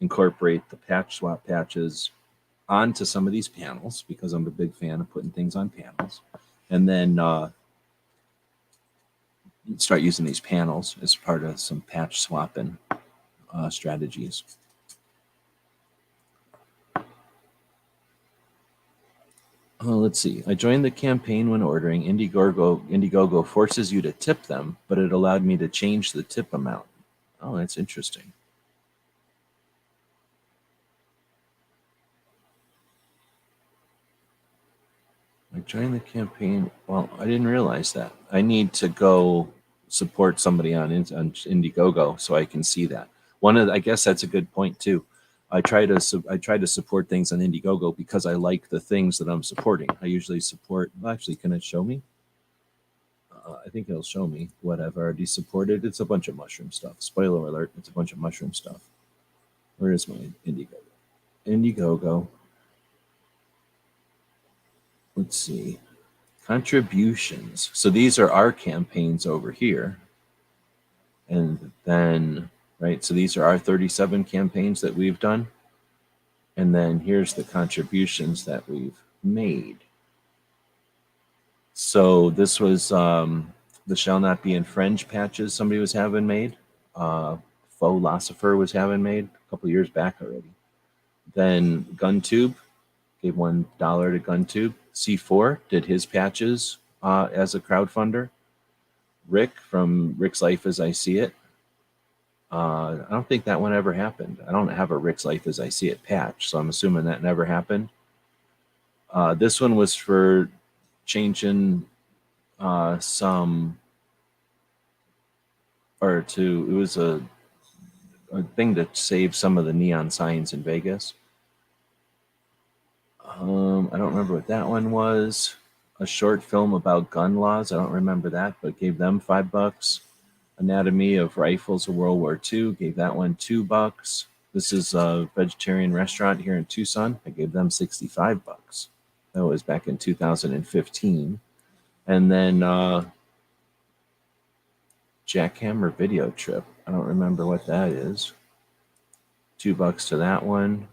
incorporate the patch swap patches onto some of these panels because I'm a big fan of putting things on panels. And then start using these panels as part of some patch swapping strategies. Let's see. I joined the campaign when ordering. Indiegogo forces you to tip them, but it allowed me to change the tip amount. Oh, that's interesting. I joined the campaign. Well, I didn't realize that. I need to go support somebody on Indiegogo so I can see that. I guess that's a good point too. I try to support things on Indiegogo because I like the things that I'm supporting. I usually support. Well, actually, can it show me? I think it'll show me what I've already supported. It's a bunch of mushroom stuff. Spoiler alert! It's a bunch of mushroom stuff. Where is my Indiegogo? Indiegogo. Let's see. Contributions. So these are our campaigns over here. And then, right, so these are our 37 campaigns that we've done. And then here's the contributions that we've made. So this was the Shall Not Be Infringed patches somebody was having made. Philosopher was having made a couple years back already. Then GunTube gave $1 to GunTube. C4 did his patches as a crowdfunder. Rick from Rick's Life as I See It. I don't think that one ever happened. I don't have a Rick's Life as I See It patch, so I'm assuming that never happened. This one was for changing it was a thing to save some of the neon signs in Vegas. I don't remember what that one was. A short film about gun laws. I don't remember that, but gave them $5. Anatomy of Rifles of World War II. Gave that one $2. This is a vegetarian restaurant here in Tucson. I gave them $65. That was back in 2015. And then Jackhammer Video Trip. I don't remember what that is. $2 to that one.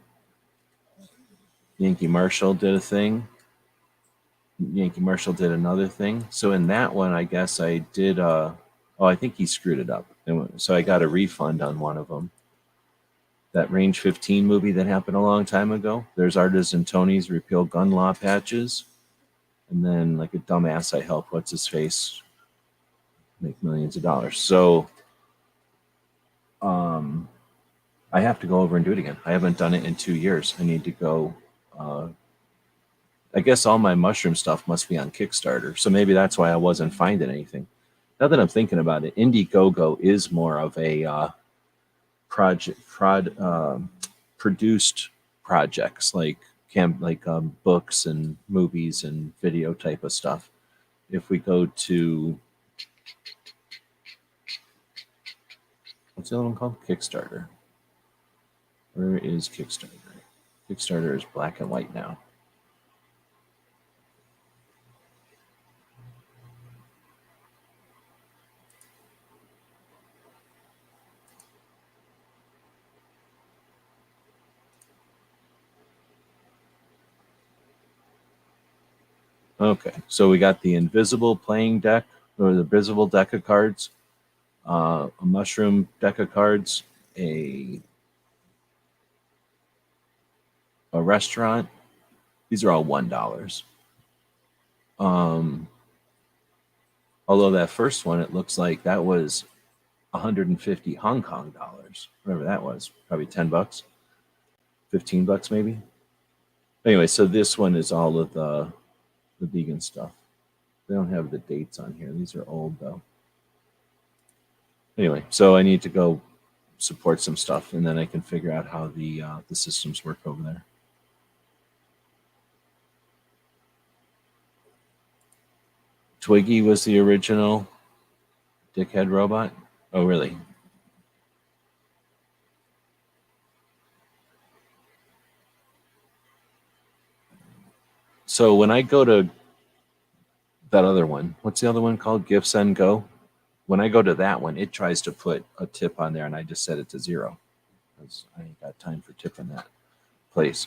Yankee Marshall did a thing. Yankee Marshall did another thing. So in that one, I guess I did. I think he screwed it up. So I got a refund on one of them. That Range 15 movie that happened a long time ago. There's Artisan Tony's repeal gun law patches. And then, like a dumbass, I helped what's his face make millions of dollars. So I have to go over and do it again. I haven't done it in 2 years. I need to go. I guess all my mushroom stuff must be on Kickstarter. So maybe that's why I wasn't finding anything. Now that I'm thinking about it, Indiegogo is more of a produced projects like books and movies and video type of stuff. If we go to what's the other one called? Kickstarter. Where is Kickstarter? Kickstarter is black and white now. Okay, so we got the invisible playing deck, or the visible deck of cards, a mushroom deck of cards, a restaurant. These are all $1. Although that first one, it looks like that was 150 Hong Kong dollars. Whatever that was, probably $10, $15 maybe. Anyway, so this one is all of the vegan stuff. They don't have the dates on here. These are old though. Anyway, so I need to go support some stuff, and then I can figure out how the systems work over there. Twiggy was the original dickhead robot. Oh, really? So when I go to that other one, what's the other one called? Give, Send, Go. When I go to that one, it tries to put a tip on there, and I just set it to 0 because I ain't got time for tipping that place.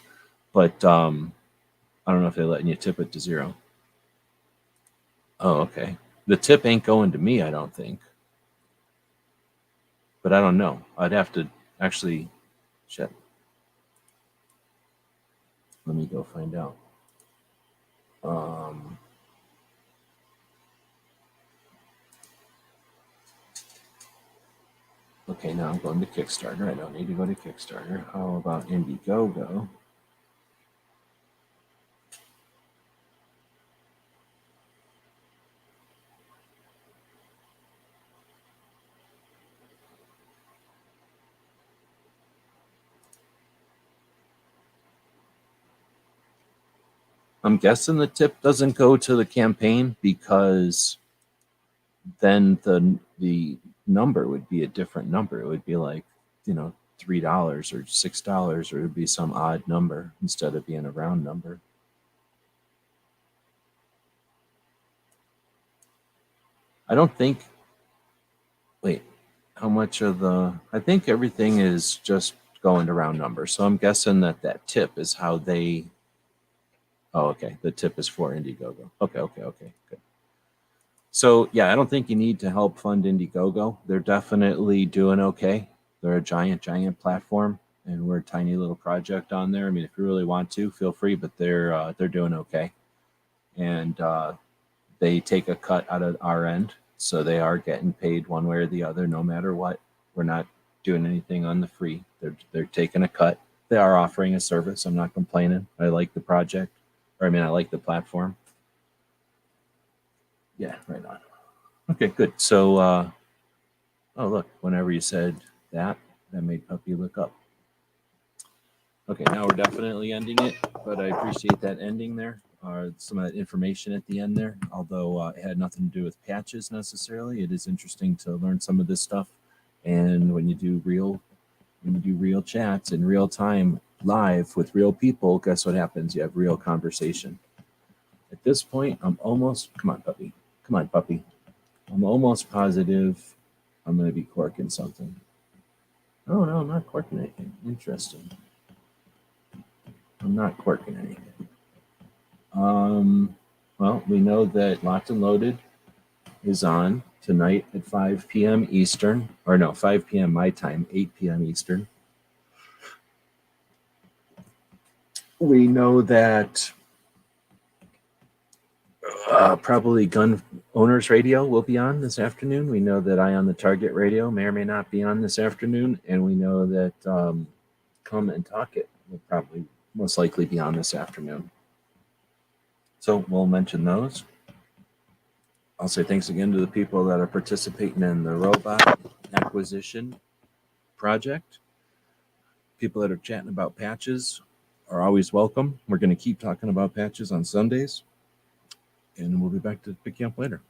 But I don't know if they're letting you tip it to 0. Oh, okay. The tip ain't going to me, I don't think. But I don't know. I'd have to actually check. Let me go find out. Okay, now I'm going to Kickstarter. I don't need to go to Kickstarter. How about Indiegogo? I'm guessing the tip doesn't go to the campaign because then the number would be a different number. It would be like, $3 or $6, or it would be some odd number instead of being a round number. I don't think. Wait, how much of I think everything is just going to round numbers. So I'm guessing that tip is how they. Oh, okay. The tip is for Indiegogo. Okay, good. So yeah, I don't think you need to help fund Indiegogo. They're definitely doing okay. They're a giant platform, and we're a tiny little project on there. I mean, if you really want to, feel free. But they're doing okay, and they take a cut out of our end, so they are getting paid one way or the other, no matter what. We're not doing anything on the free. They're taking a cut. They are offering a service. I'm not complaining. I like the project, I like the platform. Yeah, right on. Okay, good. So, oh look, whenever you said that made Puppy look up. Okay, now we're definitely ending it, but I appreciate that ending there. Some of that information at the end there, although it had nothing to do with patches necessarily. It is interesting to learn some of this stuff, and when you do real chats in real time, live with real people, guess what happens? You have real conversation. At this point, I'm almost. Come on, puppy. Come on, puppy. I'm almost positive I'm going to be corking something. Oh, no, I'm not corking anything. Interesting. I'm not corking anything. Well, we know that Locked and Loaded is on tonight at 5 p.m. Eastern. Or no, 5 p.m. my time, 8 p.m. Eastern. We know that probably Gun Owners Radio will be on this afternoon. We know that Eye on the Target Radio may or may not be on this afternoon. And we know that Come and Talk It will probably most likely be on this afternoon. So we'll mention those. I'll say thanks again to the people that are participating in the robot acquisition project. People that are chatting about patches are always welcome. We're going to keep talking about patches on Sundays, and we'll be back to pick you up later.